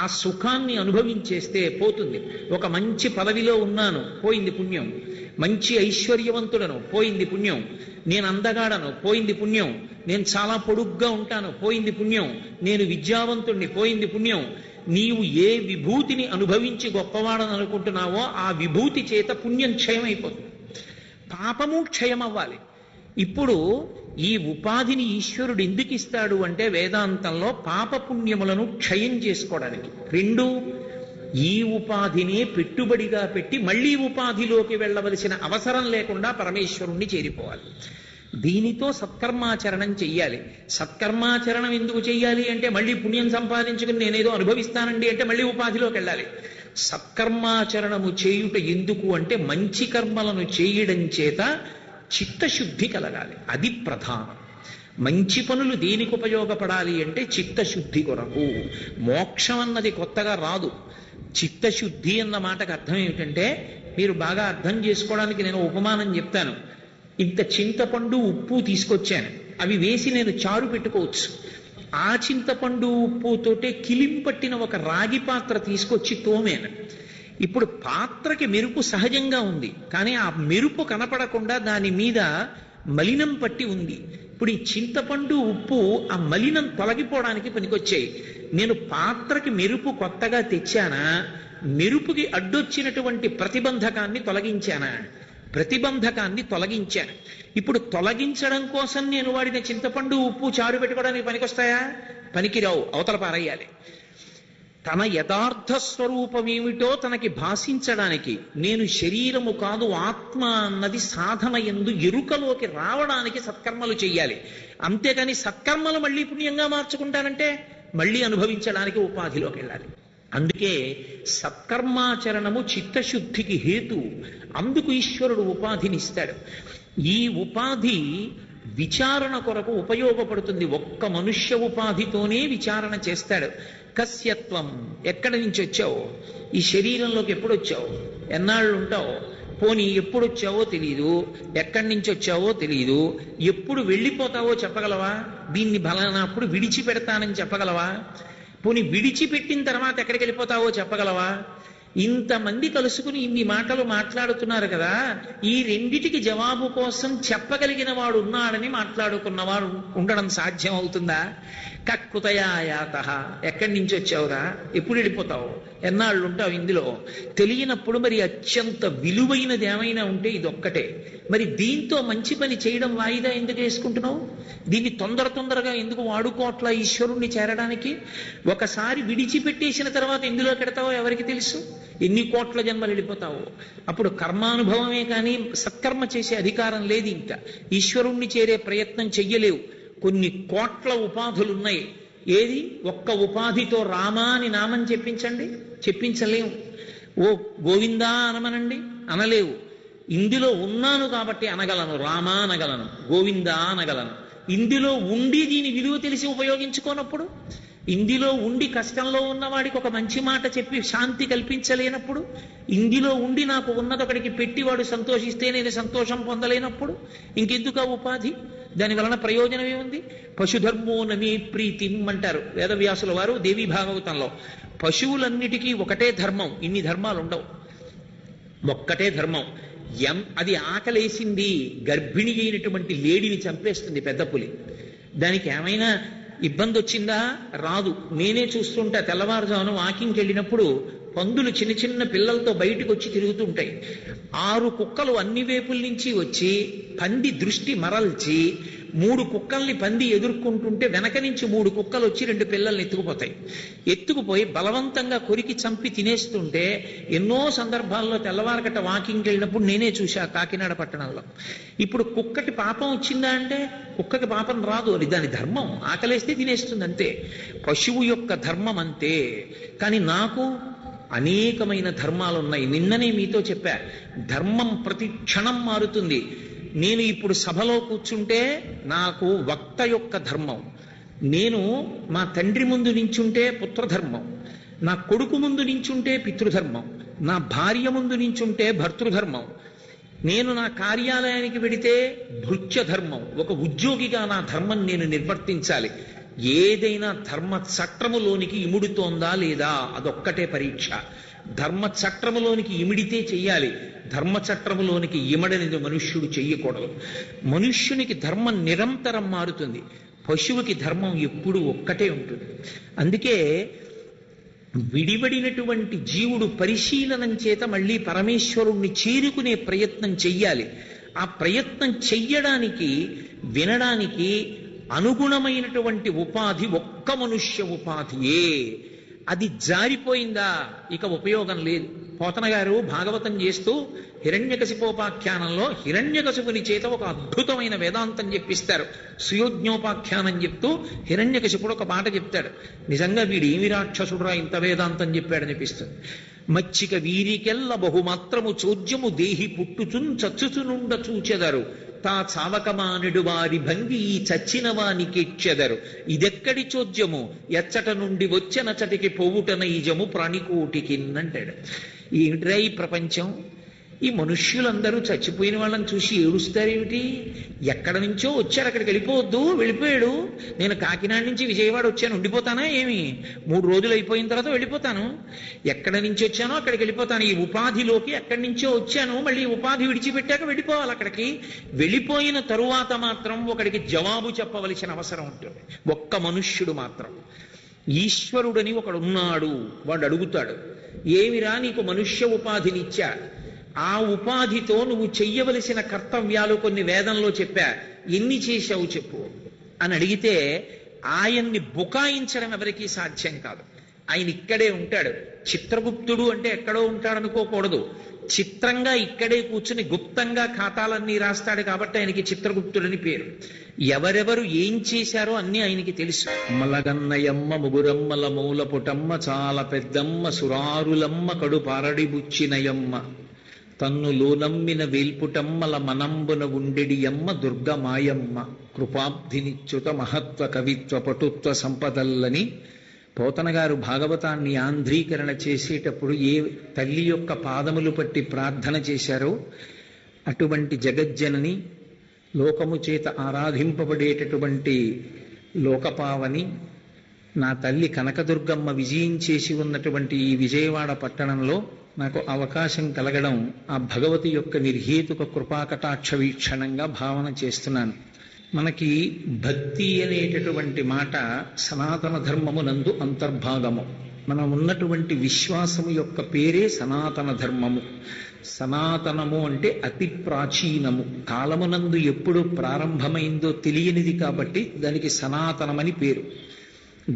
ఆ సుఖాన్ని అనుభవించేస్తే పోతుంది. ఒక మంచి పదవిలో ఉన్నాను, పోయింది పుణ్యం. మంచి ఐశ్వర్యవంతుడను, పోయింది పుణ్యం. నేను అందగాడను, పోయింది పుణ్యం. నేను చాలా పొడుగ్గా ఉంటాను, పోయింది పుణ్యం. నేను విద్యావంతుణ్ణి, పోయింది పుణ్యం. నీవు ఏ విభూతిని అనుభవించి గొప్పవాడని అనుకుంటున్నావో ఆ విభూతి చేత పుణ్యం క్షయమైపోతుంది. పాపము క్షయం అవ్వాలి. ఇప్పుడు ఈ ఉపాధిని ఈశ్వరుడు ఎందుకు ఇస్తాడు అంటే వేదాంతంలో పాపపుణ్యములను క్షయం చేసుకోవడానికి. రెండు, ఈ ఉపాధినే పెట్టుబడిగా పెట్టి మళ్ళీ ఉపాధిలోకి వెళ్ళవలసిన అవసరం లేకుండా పరమేశ్వరుణ్ణి చేరిపోవాలి. దీనితో సత్కర్మాచరణం చెయ్యాలి. సత్కర్మాచరణం ఎందుకు చెయ్యాలి అంటే మళ్ళీ పుణ్యం సంపాదించుకుని నేనేదో అనుభవిస్తానండి అంటే మళ్ళీ ఉపాధిలోకి వెళ్ళాలి. సత్కర్మాచరణము చేయుట ఎందుకు అంటే మంచి కర్మలను చేయడం చేత చిత్తశుద్ధి కలగాలి. అది ప్రధానం. మంచి పనులు దేనికి ఉపయోగపడాలి అంటే చిత్తశుద్ధి కొరకు. మోక్షం అన్నది కొత్తగా రాదు. చిత్తశుద్ధి అన్న మాటకు అర్థం ఏమిటంటే, మీరు బాగా అర్థం చేసుకోవడానికి నేను ఉపమానం చెప్తాను. ఇంత చింతపండు ఉప్పు తీసుకొచ్చాను, అవి వేసి నేను చారు పెట్టుకోవచ్చు. ఆ చింతపండు ఉప్పుతోటే కిలింపట్టిన ఒక రాగి పాత్ర తీసుకొచ్చి తోమాను. ఇప్పుడు పాత్రకి మెరుపు సహజంగా ఉంది, కానీ ఆ మెరుపు కనపడకుండా దాని మీద మలినం పట్టి ఉంది. ఇప్పుడు ఈ చింతపండు ఉప్పు ఆ మలినం తొలగిపోవడానికి పనికొచ్చాయి. నేను పాత్రకి మెరుపు కొత్తగా తెచ్చానా, మెరుపుకి అడ్డొచ్చినటువంటి ప్రతిబంధకాన్ని తొలగించానా? ప్రతిబంధకాన్ని తొలగించాను. ఇప్పుడు తొలగించడం కోసం నేను వాడిన చింతపండు ఉప్పు చారు పెట్టుకోవడానికి పనికొస్తాయా? పనికిరావు, అవతల పారేయాలి. తన యథార్థ స్వరూపం ఏమిటో తనకి భాషించడానికి, నేను శరీరము కాదు ఆత్మ అన్నది సాధన యందు ఎరుకలోకి రావడానికి సత్కర్మలు చెయ్యాలి. అంతేకాని సత్కర్మలు మళ్ళీ పుణ్యంగా మార్చుకుంటానంటే మళ్ళీ అనుభవించడానికి ఉపాధిలోకి వెళ్ళాలి. అందుకే సత్కర్మాచరణము చిత్తశుద్ధికి హేతు. అందుకు ఈశ్వరుడు ఉపాధిని ఇస్తాడు. ఈ ఉపాధి విచారణ కొరకు ఉపయోగపడుతుంది. ఒక్క మనుష్య ఉపాధితోనే విచారణ చేస్తాడు. కస్యత్వం, ఎక్కడి నుంచి వచ్చావు, ఈ శరీరంలోకి ఎప్పుడు వచ్చావు, ఎన్నాళ్ళు ఉంటావు, పోనీ ఎప్పుడు వచ్చావో తెలియదు, ఎక్కడి నుంచి వచ్చావో తెలియదు, ఎప్పుడు వెళ్ళిపోతావో చెప్పగలవా, దీన్ని బలనప్పుడు విడిచిపెడతానని చెప్పగలవా, పోనీ విడిచిపెట్టిన తర్వాత ఎక్కడికి వెళ్ళిపోతావో చెప్పగలవా? ఇంతమంది కలుసుకుని ఇన్ని మాటలు మాట్లాడుతున్నారు కదా, ఈ రెండిటికి జవాబు కోసం చెప్పగలిగిన వాడు ఉన్నాడని మాట్లాడుకున్నవాడు ఉండడం సాధ్యం అవుతుందా? కక్కుతయాయాత, ఎక్కడి నుంచి వచ్చావురా, ఎప్పుడు వెళ్ళిపోతావు, ఎన్నాళ్ళు ఉంటావు, ఇందులో తెలియనప్పుడు మరి అత్యంత విలువైనది ఏమైనా ఉంటే ఇదొక్కటే. మరి దీంతో మంచి పని చేయడం వాయిదా ఎందుకు వేసుకుంటున్నావు? దీన్ని తొందరగా ఎందుకు వాడుకోవట్లా ఈశ్వరుణ్ణి చేరడానికి? ఒకసారి విడిచిపెట్టేసిన తర్వాత ఎందులో పెడతావో ఎవరికి తెలుసు? ఎన్ని కోట్ల జన్మలు వెళ్ళిపోతావో. అప్పుడు కర్మానుభవమే కానీ సత్కర్మ చేసే అధికారం లేదు. ఇంకా ఈశ్వరుణ్ణి చేరే ప్రయత్నం చెయ్యలేవు. కొన్ని కోట్ల ఉపాధులున్నాయి. ఏది ఒక్క ఉపాధితో రామా అని నామం చెప్పించలేవు. ఓ గోవిందా అనమనండి, అనలేవు. ఇందులో ఉన్నాను కాబట్టి అనగలను, రామా అనగలను, గోవిందా అనగలను. ఇందులో ఉండి దీని విలువ తెలిసి ఉపయోగించుకోనప్పుడు, ఇందులో ఉండి కష్టంలో ఉన్నవాడికి ఒక మంచి మాట చెప్పి శాంతి కల్పించలేనప్పుడు, ఇందులో ఉండి నాకు ఉన్నదొకడికి పెట్టి వాడు సంతోషిస్తే నేను సంతోషం పొందలేనప్పుడు ఇంకెందుకు ఆ ఉపాధి? దాని వలన ప్రయోజనం ఏముంది? పశుధర్మోనమే ప్రీతిం అంటారు వేదవ్యాసుల వారు దేవీ భాగవతంలో. పశువులన్నిటికీ ఒకటే ధర్మం, ఇన్ని ధర్మాలు ఉండవు. ఒక్కటే ధర్మం. అది ఆకలేసింది, గర్భిణి అయినటువంటి లేడిని చంపేస్తుంది పెద్ద పులి. దానికి ఏమైనా ఇబ్బంది వచ్చిందా? రాదు. నేనే చూస్తుంటా, తెల్లవారుజామున వాకింగ్కి వెళ్ళినప్పుడు పందులు చిన్న చిన్న పిల్లలతో బయటకు వచ్చి తిరుగుతుంటాయి. 6 కుక్కలు అన్ని వైపుల నుంచి వచ్చి పంది దృష్టి మరల్చి 3 కుక్కల్ని పంది ఎదుర్కొంటుంటే వెనక నుంచి 3 కుక్కలు వచ్చి 2 పిల్లల్ని ఎత్తుకుపోయి బలవంతంగా కొరికి చంపి తినేస్తుంటే ఎన్నో సందర్భాల్లో తెల్లవారగట్ట వాకింగ్కి వెళ్ళినప్పుడు నేనే చూశా కాకినాడ పట్టణంలో. ఇప్పుడు కుక్కకి పాపం వచ్చిందా అంటే కుక్కకి పాపం రాదు, అది దాని ధర్మం. ఆకలేస్తే తినేస్తుంది అంతే. పశువు యొక్క ధర్మం అంతే. కానీ నాకు అనేకమైన ధర్మాలు ఉన్నాయి. నిన్ననే మీతో చెప్పా, ధర్మం ప్రతి క్షణం మారుతుంది. నేను ఇప్పుడు సభలో కూర్చుంటే నాకు వక్త యొక్క ధర్మం, నేను మా తండ్రి ముందు నించుంటే పుత్రధర్మం, నా కొడుకు ముందు నించుంటే పితృధర్మం, నా భార్య ముందు నించుంటే భర్తృధర్మం, నేను నా కార్యాలయానికి వెడితే భృత్యధర్మం. ఒక ఉద్యోగిగా నా ధర్మం నేను నిర్వర్తించాలి. ఏదైనా ధర్మ చట్రములోనికి ఇముడుతోందా లేదా అదొక్కటే పరీక్ష. ధర్మ చట్రములోనికి ఇమిడితే చెయ్యాలి, ధర్మ చట్రములోనికి ఇమడనిది మనుష్యుడు చెయ్యకూడదు. మనుష్యునికి ధర్మం నిరంతరం మారుతుంది, పశువుకి ధర్మం ఎప్పుడూ ఒక్కటే ఉంటుంది. అందుకే విడివడినటువంటి జీవుడు పరిశీలనం చేత మళ్ళీ పరమేశ్వరుణ్ణి చేరుకునే ప్రయత్నం చెయ్యాలి. ఆ ప్రయత్నం చెయ్యడానికి వినడానికి అనుగుణమైనటువంటి ఉపాధి ఒక్క మనుష్య ఉపాధియే. అది జారిపోయిందా ఇక ఉపయోగం లేదు. పోతన గారు భాగవతం చేస్తూ హిరణ్యకశిపోపాఖ్యానంలో హిరణ్యకశిపుని చేత ఒక అద్భుతమైన వేదాంతం చెప్పిస్తారు. సుయోజ్ఞోపాఖ్యానం చెప్తూ హిరణ్యకశిపుడు ఒక మాట చెప్తాడు. నిజంగా వీడు ఏమి రాక్షసుడురా ఇంత వేదాంతం చెప్పాడనిపిస్తుంది. మచ్చిక వీరికెల్ల బహుమాత్రము చోద్యము దేహి పుట్టుచున్ చచ్చుచునుండ చూచెదరు తా చావకమానుడు వారి భంగి ఈ చచ్చిన వానికెచ్చెదరు ఇదెక్కడి చోద్యము ఎచ్చట నుండి వచ్చెనచటికి పోవుటన ఈజము ప్రాణికోటికిన్నంటాడు. ఏమిట్రా ఈ ప్రపంచం? ఈ మనుష్యులందరూ చచ్చిపోయిన వాళ్ళని చూసి ఏడుస్తారేమిటి? ఎక్కడి నుంచో వచ్చారు, అక్కడికి వెళ్ళిపోవద్దు, వెళ్ళిపోయాడు. నేను కాకినాడ నుంచి విజయవాడ వచ్చాను, ఉండిపోతానా ఏమి? 3 రోజులు అయిపోయిన తర్వాత వెళ్ళిపోతాను. ఎక్కడి నుంచి వచ్చానో అక్కడికి వెళ్ళిపోతాను. ఈ ఉపాధిలోకి ఎక్కడి నుంచో వచ్చాను, మళ్ళీ ఉపాధి విడిచిపెట్టాక వెళ్ళిపోవాలి అక్కడికి. వెళ్ళిపోయిన తరువాత మాత్రం ఒకడికి జవాబు చెప్పవలసిన అవసరం ఉంటుంది. ఒక్క మనుష్యుడు మాత్రం ఈశ్వరుడని ఒకడున్నాడు. వాడు అడుగుతాడు, ఏమిరా నీకు మనుష్య ఉపాధినిచ్చా, ఆ ఉపాధితో నువ్వు చెయ్యవలసిన కర్తవ్యాలు కొన్ని వేదంలో చెప్పా, ఎన్ని చేశావు చెప్పు అని అడిగితే ఆయన్ని బుకాయించడం ఎవరికీ సాధ్యం కాదు. ఆయన ఇక్కడే ఉంటాడు. చిత్రగుప్తుడు అంటే ఎక్కడో ఉంటాడు అనుకోకూడదు. చిత్రంగా ఇక్కడే కూర్చుని గుప్తంగా ఖాతాలన్నీ రాస్తాడు కాబట్టి ఆయనకి చిత్రగుప్తుడని పేరు. ఎవరెవరు ఏం చేశారో అన్ని ఆయనకి తెలుసు. మలగన్నయమ్మ ముగురమ్మల మూల పుటమ్మ చాలా పెద్దమ్మ సురారులమ్మ కడు పారడి బుచ్చినయమ్మ తన్నులో నమ్మిన వేల్పుటమ్మల మనంబున ఉండెడియమ్మ దుర్గమాయమ్మ కృపాబ్ధినిచ్యుత మహత్వ కవిత్వ పటుత్వ సంపదల్లని పోతన గారు భాగవతాన్ని ఆంధ్రీకరణ చేసేటప్పుడు ఏ తల్లి యొక్క పాదములు పట్టి ప్రార్థన చేశారో అటువంటి జగజ్జనని, లోకము చేత ఆరాధింపబడేటటువంటి లోకపావని, నా తల్లి కనకదుర్గమ్మ విజయం చేసి ఉన్నటువంటి ఈ విజయవాడ పట్టణంలో నాకు అవకాశం కలగడం ఆ భగవతి యొక్క నిర్హేతుక కృపాకటాక్ష వీక్షణంగా భావన చేస్తున్నాను. మనకి భక్తి అనేటటువంటి మాట సనాతన ధర్మమునందు అంతర్భాగము. మనం ఉన్నటువంటి విశ్వాసము యొక్క పేరే సనాతన ధర్మము. సనాతనము అంటే అతి ప్రాచీనము, కాలమునందు ఎప్పుడు ప్రారంభమైందో తెలియనిది కాబట్టి దానికి సనాతనమని పేరు.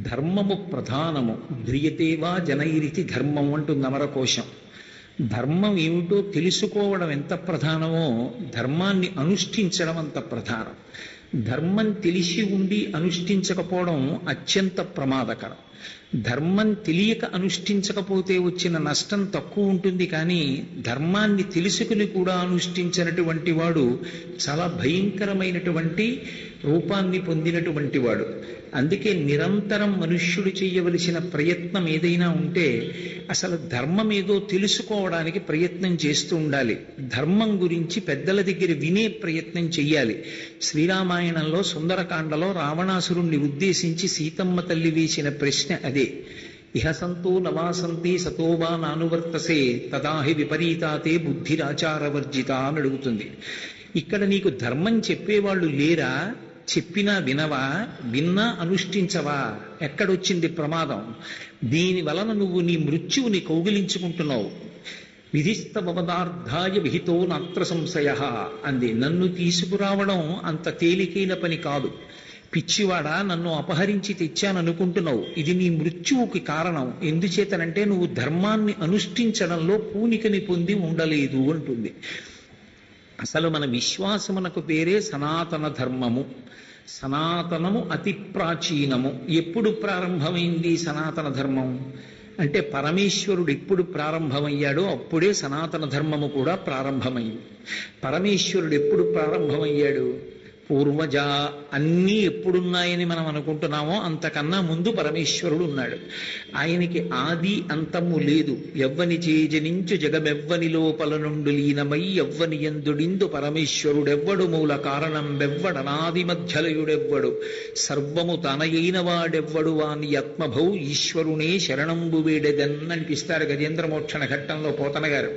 ధర్మము ప్రధానము. ధ్రియతేవా జనైరితి ధర్మం అంటుంది అమరకోశం. ధర్మం ఏమిటో తెలుసుకోవడం ఎంత ప్రధానమో ధర్మాన్ని అనుష్ఠించడం అంత ప్రధానం. ధర్మం తెలిసి ఉండి అనుష్ఠించకపోవడం అత్యంత ప్రమాదకరం. ధర్మం తెలియక అనుష్ఠించకపోతే వచ్చిన నష్టం తక్కువ ఉంటుంది, కానీ ధర్మాన్ని తెలుసుకుని కూడా అనుష్ఠించినటువంటి వాడు చాలా భయంకరమైనటువంటి రూపాన్ని పొందినటువంటి వాడు. అందుకే నిరంతరం మనుష్యుడు చేయవలసిన ప్రయత్నం ఏదైనా ఉంటే అసలు ధర్మం ఏదో తెలుసుకోవడానికి ప్రయత్నం చేస్తూ ఉండాలి. ధర్మం గురించి పెద్దల దగ్గర వినే ప్రయత్నం చెయ్యాలి. శ్రీరామాయణంలో సుందరకాండలో రావణాసురుణ్ణి ఉద్దేశించి సీతమ్మ తల్లి వేసిన ప్రశ్న అదే. ఇహ సంతో నవాసంతి సతోవా నానువర్తసే తదాహి విపరీతాతే బుద్ధిరాచారవర్జిత అని అడుగుతుంది. ఇక్కడ నీకు ధర్మం చెప్పేవాళ్ళు లేరా? చెప్పినా వినవా? విన్నా అనుష్ఠించవా? ఎక్కడొచ్చింది ప్రమాదం? దీని వలన నువ్వు నీ మృత్యువుని కౌగిలించుకుంటున్నావు. విధిస్తవదార్థాయ విహితో నాత్ర సంశయ అంది. నన్ను తీసుకురావడం అంత తేలికైన పని కాదు. పిచ్చివాడా, నన్ను అపహరించి తెచ్చాననుకుంటున్నావు. ఇది నీ మృత్యువుకి కారణం. ఎందుచేతనంటే నువ్వు ధర్మాన్ని అనుష్ఠించడంలో పూనికని పొంది ఉండలేదు అంటుంది. అసలు మన విశ్వాసమునకు పేరే సనాతన ధర్మము. సనాతనము అతి ప్రాచీనము. ఎప్పుడు ప్రారంభమైంది సనాతన ధర్మం అంటే పరమేశ్వరుడు ఎప్పుడు ప్రారంభమయ్యాడో అప్పుడే సనాతన ధర్మము కూడా ప్రారంభమైంది. పరమేశ్వరుడు ఎప్పుడు ప్రారంభమయ్యాడు? పూర్వజ అన్నీ ఎప్పుడున్నాయని మనం అనుకుంటున్నామో అంతకన్నా ముందు పరమేశ్వరుడు ఉన్నాడు. ఆయనకి ఆది అంతము లేదు. ఎవ్వని చేజనించు జగమెవ్వని లోపల నుండి లీనమై ఎవ్వని ఎందుడిందు పరమేశ్వరుడెవ్వడు మూల కారణం వెవ్వడనాది మధ్యలయుడెవ్వడు సర్వము తనయైన వాడెవ్వడు వాని ఆత్మభౌ ఈశ్వరునే శరణంబు వేడెదన్ననిపిస్తారు గజేంద్ర మోక్షణ ఘట్టంలో పోతన గారు.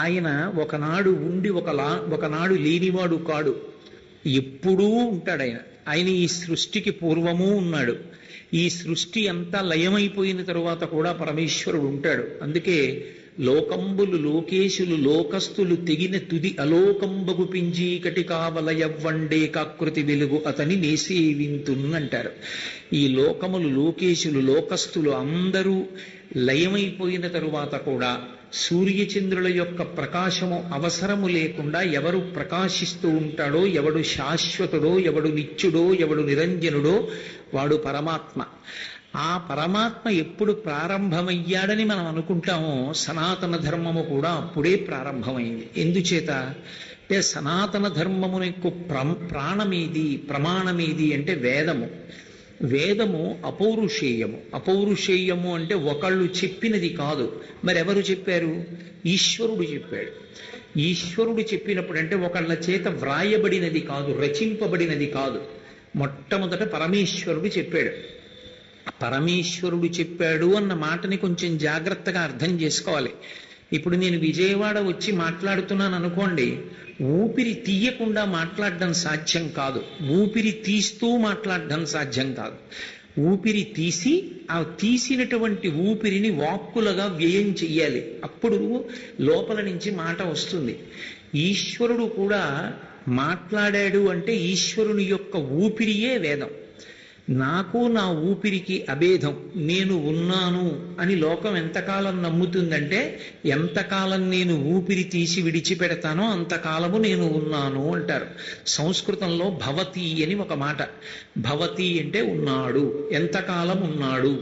ఆయన ఒకనాడు ఉండి ఒకనాడు లేనివాడు కాడు, ఎప్పుడూ ఉంటాడు. ఆయన ఈ సృష్టికి పూర్వము ఉన్నాడు. ఈ సృష్టి అంతా లయమైపోయిన తరువాత కూడా పరమేశ్వరుడు ఉంటాడు. అందుకే లోకంబులు లోకేశులు లోకస్తులు తెగిన తుది అలోకంబగు పింజీకటి కావలయవ్వండే కాకృతి వెలుగు అతని నేసేవింతున్నంటారు. ఈ లోకములు లోకేశులు లోకస్తులు అందరూ లయమైపోయిన తరువాత కూడా సూర్యచంద్రుల యొక్క ప్రకాశము అవసరము లేకుండా ఎవరు ప్రకాశిస్తూ ఉంటాడో, ఎవడు శాశ్వతుడో, ఎవడు నిత్యుడో, ఎవడు నిరంజనుడో వాడు పరమాత్మ. ఆ పరమాత్మ ఎప్పుడు ప్రారంభమయ్యాడని మనం అనుకుంటామో సనాతన ధర్మము కూడా అప్పుడే ప్రారంభమైంది. ఎందుచేత అంటే సనాతన ధర్మమున యొక్క ప్రాణమేది, ప్రమాణమేది అంటే వేదము. వేదము అపౌరుషేయము. అపౌరుషేయము అంటే ఒకళ్ళు చెప్పినది కాదు, మరెవరు చెప్పారు? ఈశ్వరుడు చెప్పాడు. ఈశ్వరుడు చెప్పినప్పుడు అంటే ఒకళ్ళ చేత వ్రాయబడినది కాదు, రచింపబడినది కాదు. మొట్టమొదట పరమేశ్వరుడు చెప్పాడు. పరమేశ్వరుడు చెప్పాడు అన్న మాటని కొంచెం జాగ్రత్తగా అర్థం చేసుకోవాలి. ఇప్పుడు నేను విజయవాడ వచ్చి మాట్లాడుతున్నాను అనుకోండి, ఊపిరి తీయకుండా మాట్లాడడం సాధ్యం కాదు, ఊపిరి తీస్తూ మాట్లాడడం సాధ్యం కాదు. ఊపిరి తీసి ఆ తీసినటువంటి ఊపిరిని వాక్కులుగా వ్యయం చెయ్యాలి, అప్పుడు లోపల నుంచి మాట వస్తుంది. ఈశ్వరుడు కూడా మాట్లాడాడు అంటే ఈశ్వరుని యొక్క ఊపిరియే వేదం. నాకు నా ఊపిరికి అభేదం, నేను ఉన్నాను అని లోకం ఎంతకాలం నమ్ముతుందంటే ఎంతకాలం నేను ఊపిరి తీసి విడిచిపెడతానో అంతకాలము నేను ఉన్నాను అంటారు. సంస్కృతంలో భవతి అని ఒక మాట. భవతి అంటే ఉన్నాడు, ఎంతకాలం ఉన్నాడు.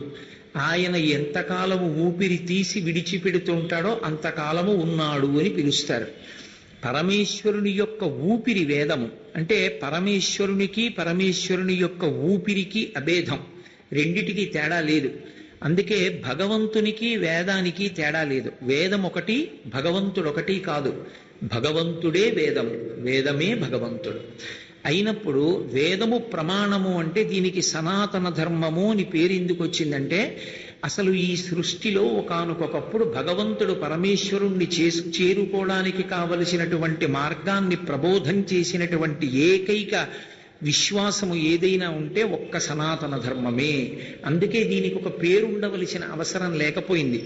ఆయన ఎంతకాలము ఊపిరి తీసి విడిచిపెడుతుంటాడో అంతకాలము ఉన్నాడు అని పిలుస్తారు. పరమేశ్వరుని యొక్క ఊపిరి వేదము. అంటే పరమేశ్వరునికి పరమేశ్వరుని యొక్క ఊపిరికి అభేదం, రెండిటికి తేడా లేదు. అందుకే భగవంతునికి వేదానికి తేడా లేదు. వేదం ఒకటి, భగవంతుడు ఒకటి కాదు. భగవంతుడే వేదము, వేదమే భగవంతుడు అయినప్పుడు వేదము ప్రమాణము అంటే దీనికి సనాతన ధర్మము అని పేరు ఎందుకు వచ్చిందంటే అసలు ఈ సృష్టిలో ఒకానొకప్పుడు భగవంతుడు పరమేశ్వరుణ్ణి చేరుకోవడానికి కావలసినటువంటి మార్గాన్ని ప్రబోధం చేసినటువంటి ఏకైక విశ్వాసము ఏదైనా ఉంటే ఒక్క సనాతన ధర్మమే. అందుకే దీనికి ఒక పేరు ఉండవలసిన అవసరం లేకపోయింది.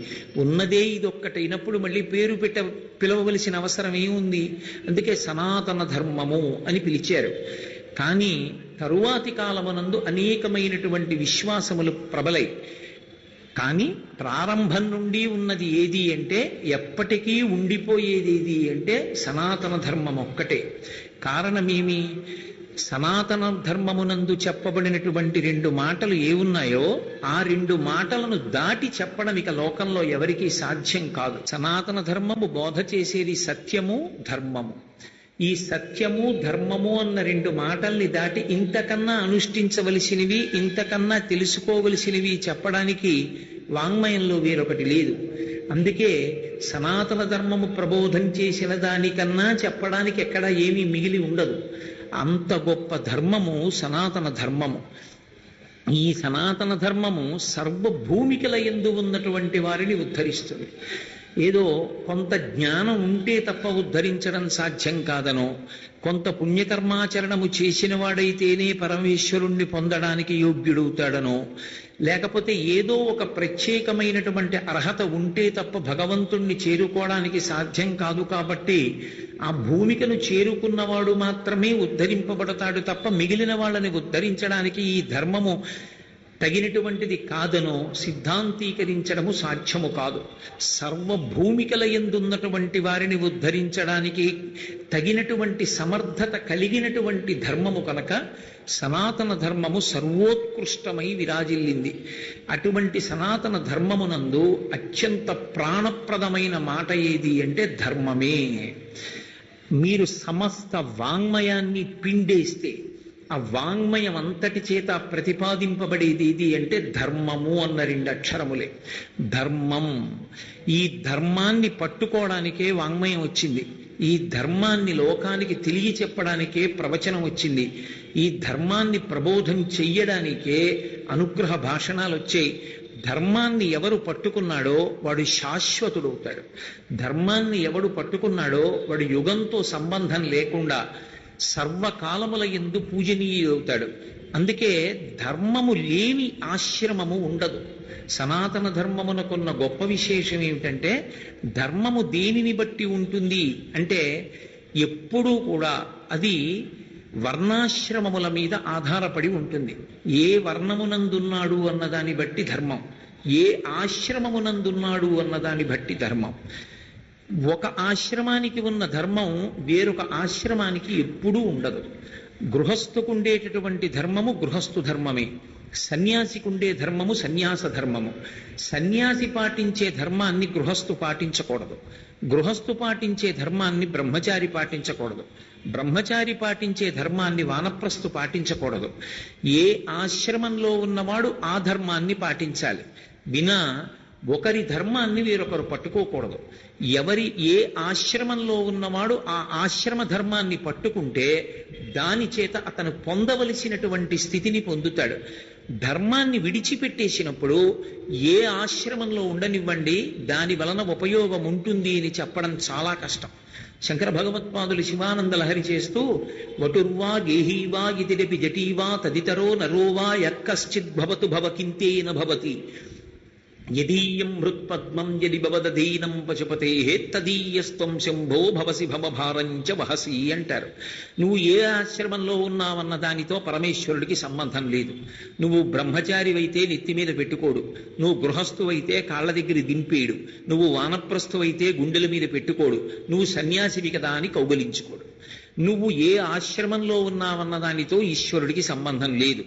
ఉన్నదే ఇది ఒక్కటైనప్పుడు మళ్ళీ పేరు పిలవవలసిన అవసరం ఏముంది? అందుకే సనాతన ధర్మము అని పిలిచారు. కానీ తరువాతి కాలమునందు అనేకమైనటువంటి విశ్వాసములు ప్రబలై, కానీ ప్రారంభం నుండి ఉన్నది ఏది అంటే, ఎప్పటికీ ఉండిపోయేది ఏది అంటే సనాతన ధర్మం ఒక్కటే. కారణమేమి? సనాతన ధర్మమునందు చెప్పబడినటువంటి 2 మాటలు ఏమున్నాయో ఆ 2 మాటలను దాటి చెప్పడం ఇక లోకంలో ఎవరికీ సాధ్యం కాదు. సనాతన ధర్మము బోధ చేసేది సత్యము, ధర్మము. ఈ సత్యము ధర్మము అన్న 2 మాటల్ని దాటి ఇంతకన్నా అనుష్ఠించవలసినవి, ఇంతకన్నా తెలుసుకోవలసినవి చెప్పడానికి వాంగ్మయంలో వేరొకటి లేదు. అందుకే సనాతన ధర్మము ప్రబోధం చేసిన దానికన్నా చెప్పడానికి ఎక్కడ ఏమీ మిగిలి ఉండదు. అంత గొప్ప ధర్మము సనాతన ధర్మము. ఈ సనాతన ధర్మము సర్వభూమికల యందు ఉన్నటువంటి వారిని ఉద్ధరిస్తుంది. ఏదో కొంత జ్ఞానం ఉంటే తప్ప ఉద్ధరించడం సాధ్యం కాదనో, కొంత పుణ్యకర్మాచరణము చేసిన వాడైతేనే పరమేశ్వరుణ్ణి పొందడానికి యోగ్యుడవుతాడనో, లేకపోతే ఏదో ఒక ప్రత్యేకమైనటువంటి అర్హత ఉంటే తప్ప భగవంతుణ్ణి చేరుకోవడానికి సాధ్యం కాదు. కాబట్టి ఆ భూమికను చేరుకున్నవాడు మాత్రమే ఉద్ధరింపబడతాడు తప్ప మిగిలిన వాళ్ళని ఉద్ధరించడానికి ఈ ధర్మము తగినటువంటిది కాదనో సిద్ధాంతీకరించడము సాధ్యము కాదు. సర్వభూమికల యందున్నటువంటి వారిని ఉద్ధరించడానికి తగినటువంటి సమర్థత కలిగినటువంటి ధర్మము కనుక సనాతన ధర్మము సర్వోత్కృష్టమై విరాజిల్లింది. అటువంటి సనాతన ధర్మమునందు అత్యంత ప్రాణప్రదమైన మాట ఏది అంటే ధర్మమే. మీరు సమస్త వాంగ్మయాన్ని పిండేస్తే ఆ వాంగ్మయం అంతటి చేత ప్రతిపాదింపబడేది ఏది అంటే ధర్మము అన్న 2 అక్షరములే. ధర్మం. ఈ ధర్మాన్ని పట్టుకోవడానికే వాంగ్మయం వచ్చింది. ఈ ధర్మాన్ని లోకానికి తెలియచెప్పడానికే ప్రవచనం వచ్చింది. ఈ ధర్మాన్ని ప్రబోధం చెయ్యడానికే అనుగ్రహ భాషణాలు వచ్చాయి. ధర్మాన్ని ఎవరు పట్టుకున్నాడో వాడు శాశ్వతుడవుతాడు. ధర్మాన్ని ఎవడు పట్టుకున్నాడో వాడు యుగంతో సంబంధం లేకుండా సర్వకాలముల యందు పూజనీయుడవుతాడు. అందుకే ధర్మము లేని ఆశ్రమము ఉండదు. సనాతన ధర్మమునకున్న గొప్ప విశేషం ఏమిటంటే, ధర్మము దేనిని బట్టి ఉంటుంది అంటే ఎప్పుడూ కూడా అది వర్ణాశ్రమముల మీద ఆధారపడి ఉంటుంది. ఏ వర్ణమునందున్నాడు అన్నదాన్ని బట్టి ధర్మం, ఏ ఆశ్రమమునందున్నాడు అన్నదాన్ని బట్టి ధర్మం. ఒక ఆశ్రమానికి ఉన్న ధర్మం వేరొక ఆశ్రమానికి ఎప్పుడూ ఉండదు. గృహస్థుకు ఉండేటటువంటి ధర్మము గృహస్థు ధర్మమే, సన్యాసికి ఉండే ధర్మము సన్యాస ధర్మము. సన్యాసి పాటించే ధర్మాన్ని గృహస్థు పాటించకూడదు, గృహస్థు పాటించే ధర్మాన్ని బ్రహ్మచారి పాటించకూడదు, బ్రహ్మచారి పాటించే ధర్మాన్ని వానప్రస్థు పాటించకూడదు. ఏ ఆశ్రమంలో ఉన్నవాడు ఆ ధర్మాన్ని పాటించాలి, వినా ఒకరి ధర్మాన్ని వేరొకరు పట్టుకోకూడదు. ఏ ఆశ్రమంలో ఉన్నవాడు ఆ ఆశ్రమ ధర్మాన్ని పట్టుకుంటే దాని చేత అతను పొందవలసినటువంటి స్థితిని పొందుతాడు. ధర్మాన్ని విడిచిపెట్టేసినప్పుడు ఏ ఆశ్రమంలో ఉండనివ్వండి, దాని వలన ఉపయోగం ఉంటుంది అని చెప్పడం చాలా కష్టం. శంకర భగవత్పాదులు శివానంద లహరి చేస్తూ, వటుర్వా గేహీవా ఇతిరపి జటీవా తదితరో నరోవా యక్కశ్చిద్భవతు భవకింతేన భవతి యదీయం హృత్పద్మం యది భవదధీనం పశుపతే తదీయస్త్వం శంభో భవసి భవభారంచ వహసి అంటారు. నువ్వు ఏ ఆశ్రమంలో ఉన్నావన్న దానితో పరమేశ్వరుడికి సంబంధం లేదు. నువ్వు బ్రహ్మచారివైతే నెత్తి మీద పెట్టుకోడు, నువ్వు గృహస్థువైతే కాళ్ళ దగ్గర దింపేడు, నువ్వు వానప్రస్థువైతే గుండెల మీద పెట్టుకోడు, నువ్వు సన్యాసివి కదా అని కౌగలించుకోడు. నువ్వు ఏ ఆశ్రమంలో ఉన్నావన్న దానితో ఈశ్వరుడికి సంబంధం లేదు.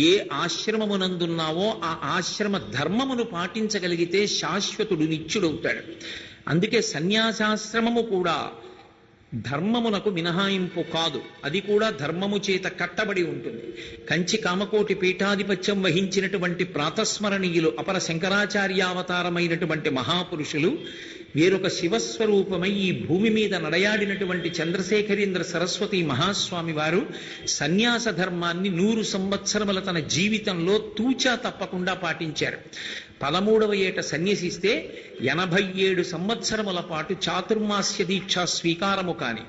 ఏ ఆశ్రమమునందున్నావో ఆ ఆశ్రమ ధర్మమును పాటించగలిగితే శాశ్వతుడు నిత్యుడవుతాడు. అందుకే సన్యాసాశ్రమము కూడా ధర్మమునకు మినహాయింపు కాదు, అది కూడా ధర్మము చేత కట్టబడి ఉంటుంది. కంచి కామకోటి పీఠాధిపత్యం వహించినటువంటి ప్రాతస్మరణీయులు అపర శంకరాచార్యావతారమైనటువంటి మహాపురుషులు వేరొక శివస్వరూపమై ఈ భూమి మీద నడయాడినటువంటి చంద్రశేఖరేంద్ర సరస్వతి మహాస్వామి వారు సన్యాస ధర్మాన్ని 100 సంవత్సరముల తన జీవితంలో తూచా తప్పకుండా పాటించారు. 13వ ఏట సన్యసిస్తే 87 సంవత్సరముల పాటు చాతుర్మాస్య దీక్షా స్వీకారము కాని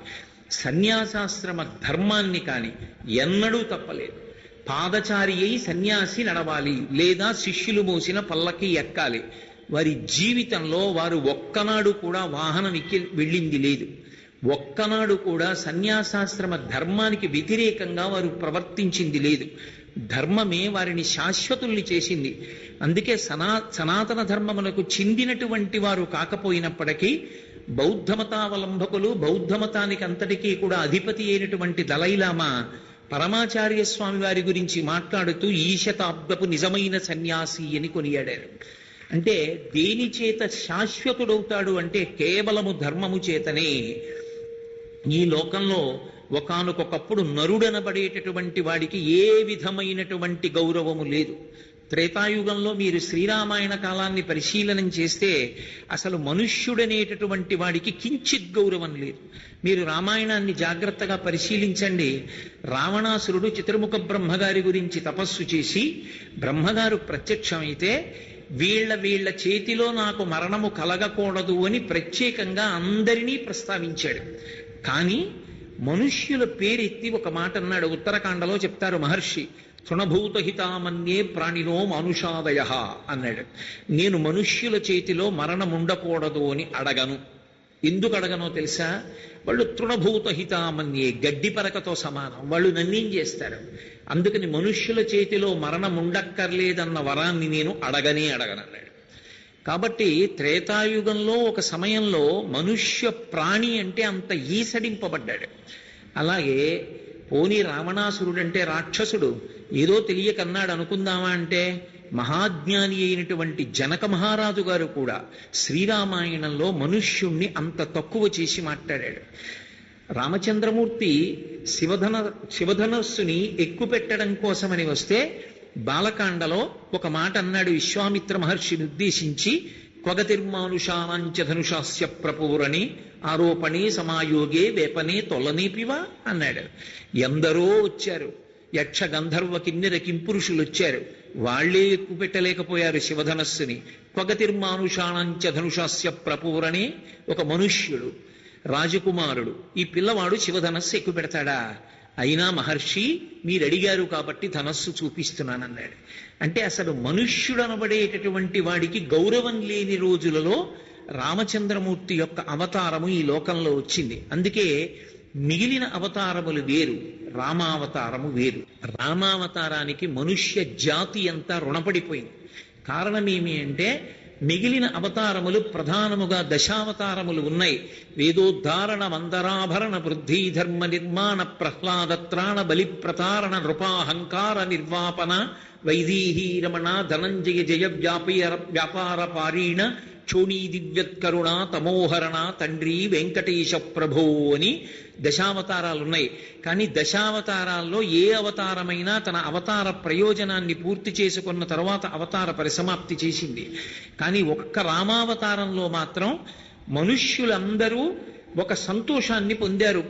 సన్యాసాశ్రమ ధర్మాన్ని కాని ఎన్నడూ తప్పలేదు. పాదచారి అయి సన్యాసి నడవాలి, లేదా శిష్యులు మోసిన పల్లకి ఎక్కాలి. వారి జీవితంలో వారు ఒక్కనాడు కూడా వాహనం ఎక్కి వెళ్ళింది లేదు. ఒక్కనాడు కూడా సన్యాసాశ్రమ ధర్మానికి వ్యతిరేకంగా వారు ప్రవర్తించింది లేదు. ధర్మమే వారిని శాశ్వతుల్ని చేసింది. అందుకే సనాతన ధర్మములకు చెందినటువంటి వారు కాకపోయినప్పటికీ బౌద్ధమతావలంబకులు, బౌద్ధమతానికి అంతటికీ కూడా అధిపతి అయినటువంటి దలైలామా పరమాచార్య స్వామి వారి గురించి మాట్లాడుతూ ఈ శతాబ్దపు నిజమైన సన్యాసి అని కొనియాడారు. అంటే దేని చేత శాశ్వతుడవుతాడు అంటే కేవలము ధర్మము చేతనే. ఈ లోకంలో ఒకానొకప్పుడు నరుడనబడేటటువంటి వాడికి ఏ విధమైనటువంటి గౌరవము లేదు. త్రేతాయుగంలో మీరు శ్రీరామాయణ కాలాన్ని పరిశీలనం చేస్తే అసలు మనుష్యుడనేటటువంటి వాడికి కించిత్ గౌరవం లేదు. మీరు రామాయణాన్ని జాగ్రత్తగా పరిశీలించండి. రావణాసురుడు చతుర్ముఖ బ్రహ్మగారి గురించి తపస్సు చేసి బ్రహ్మగారు ప్రత్యక్షమైతే వీళ్ళ చేతిలో నాకు మరణము కలగకూడదు అని ప్రత్యేకంగా అందరినీ ప్రస్తావించాడు. కానీ మనుష్యుల పేరెత్తి ఒక మాట అన్నాడు. ఉత్తరకాండలో చెప్తారు మహర్షి, తృణభూతహితామన్యే ప్రాణినో మానుషాదయ అన్నాడు. నేను మనుష్యుల చేతిలో మరణం ఉండకూడదు అని అడగను. ఎందుకు అడగనో తెలుసా? వాళ్ళు తృణభూతహితామన్యే, గడ్డి పరకతో సమానం, వాళ్ళు నన్నేం చేస్తారు? అందుకని మనుష్యుల చేతిలో మరణం ఉండక్కర్లేదన్న వరాన్ని నేను అడగనన్నాడు. కాబట్టి త్రేతాయుగంలో ఒక సమయంలో మనుష్య ప్రాణి అంటే అంత ఈసడింపబడ్డాడు. అలాగే పోనీ రావణాసురుడంటే రాక్షసుడు ఏదో తెలియకన్నాడు అనుకుందామా అంటే, మహాజ్ఞాని అయినటువంటి జనక మహారాజు గారు కూడా శ్రీరామాయణంలో మనుష్యుణ్ణి అంత తక్కువ చేసి మాట్లాడాడు. రామచంద్రమూర్తి శివధనస్సుని ఎక్కుపెట్టడం కోసమని వస్తే బాలకాండలో ఒక మాట అన్నాడు విశ్వామిత్ర మహర్షిని ఉద్దేశించి, క్వగతిర్మానుషానాంచ ధనుషాస్య ప్రపూరణి ఆరోపణే సమాయోగే వేపనే తొలనేపివా అన్నాడు. ఎందరో వచ్చారు, యక్ష గంధర్వ కిన్నెర కింపురుషులు వచ్చారు, వాళ్లే ఎక్కువ పెట్టలేకపోయారు శివధనస్సుని. క్వగతిర్మానుషానాంచ ధనుషాస్య ప్రపూరణే ఒక మనుష్యుడు రాజకుమారుడు, ఈ పిల్లవాడు శివధనస్సు ఎక్కువ పెడతాడా? అయినా మహర్షి మీరు అడిగారు కాబట్టి ధనస్సు చూపిస్తున్నానన్నాడు. అంటే అసలు మనుష్యుడు అనబడేటటువంటి వాడికి గౌరవం లేని రోజులలో రామచంద్రమూర్తి యొక్క అవతారము ఈ లోకంలో వచ్చింది. అందుకే మిగిలిన అవతారములు వేరు, రామావతారము వేరు. రామావతారానికి మనుష్య జాతి అంతా రుణపడిపోయింది. కారణం ఏమి అంటే మిగిలిన అవతారములు ప్రధానముగా దశావతారములు ఉన్నాయి. వేదోద్ధారణ మందరాభరణ వృద్ధి ధర్మ నిర్మాణ ప్రహ్లాదత్రాణ బలి ప్రతారణ నృపాహంకార నిర్వాపన వైదేహీ రమణ ధనంజయ జయ వ్యాపార పారీణ క్షోణీ దివ్యత్కరుణ తమోహరణ తండ్రి వెంకటేశ ప్రభో అని దశావతారాలున్నాయి. కానీ దశావతారాల్లో ఏ అవతారమైనా తన అవతార ప్రయోజనాన్ని పూర్తి చేసుకున్న తర్వాత అవతార పరిసమాప్తి చేసింది. కానీ ఒక్క రామావతారంలో మాత్రం మనుష్యులందరూ ఒక సంతోషాన్ని పొందారు.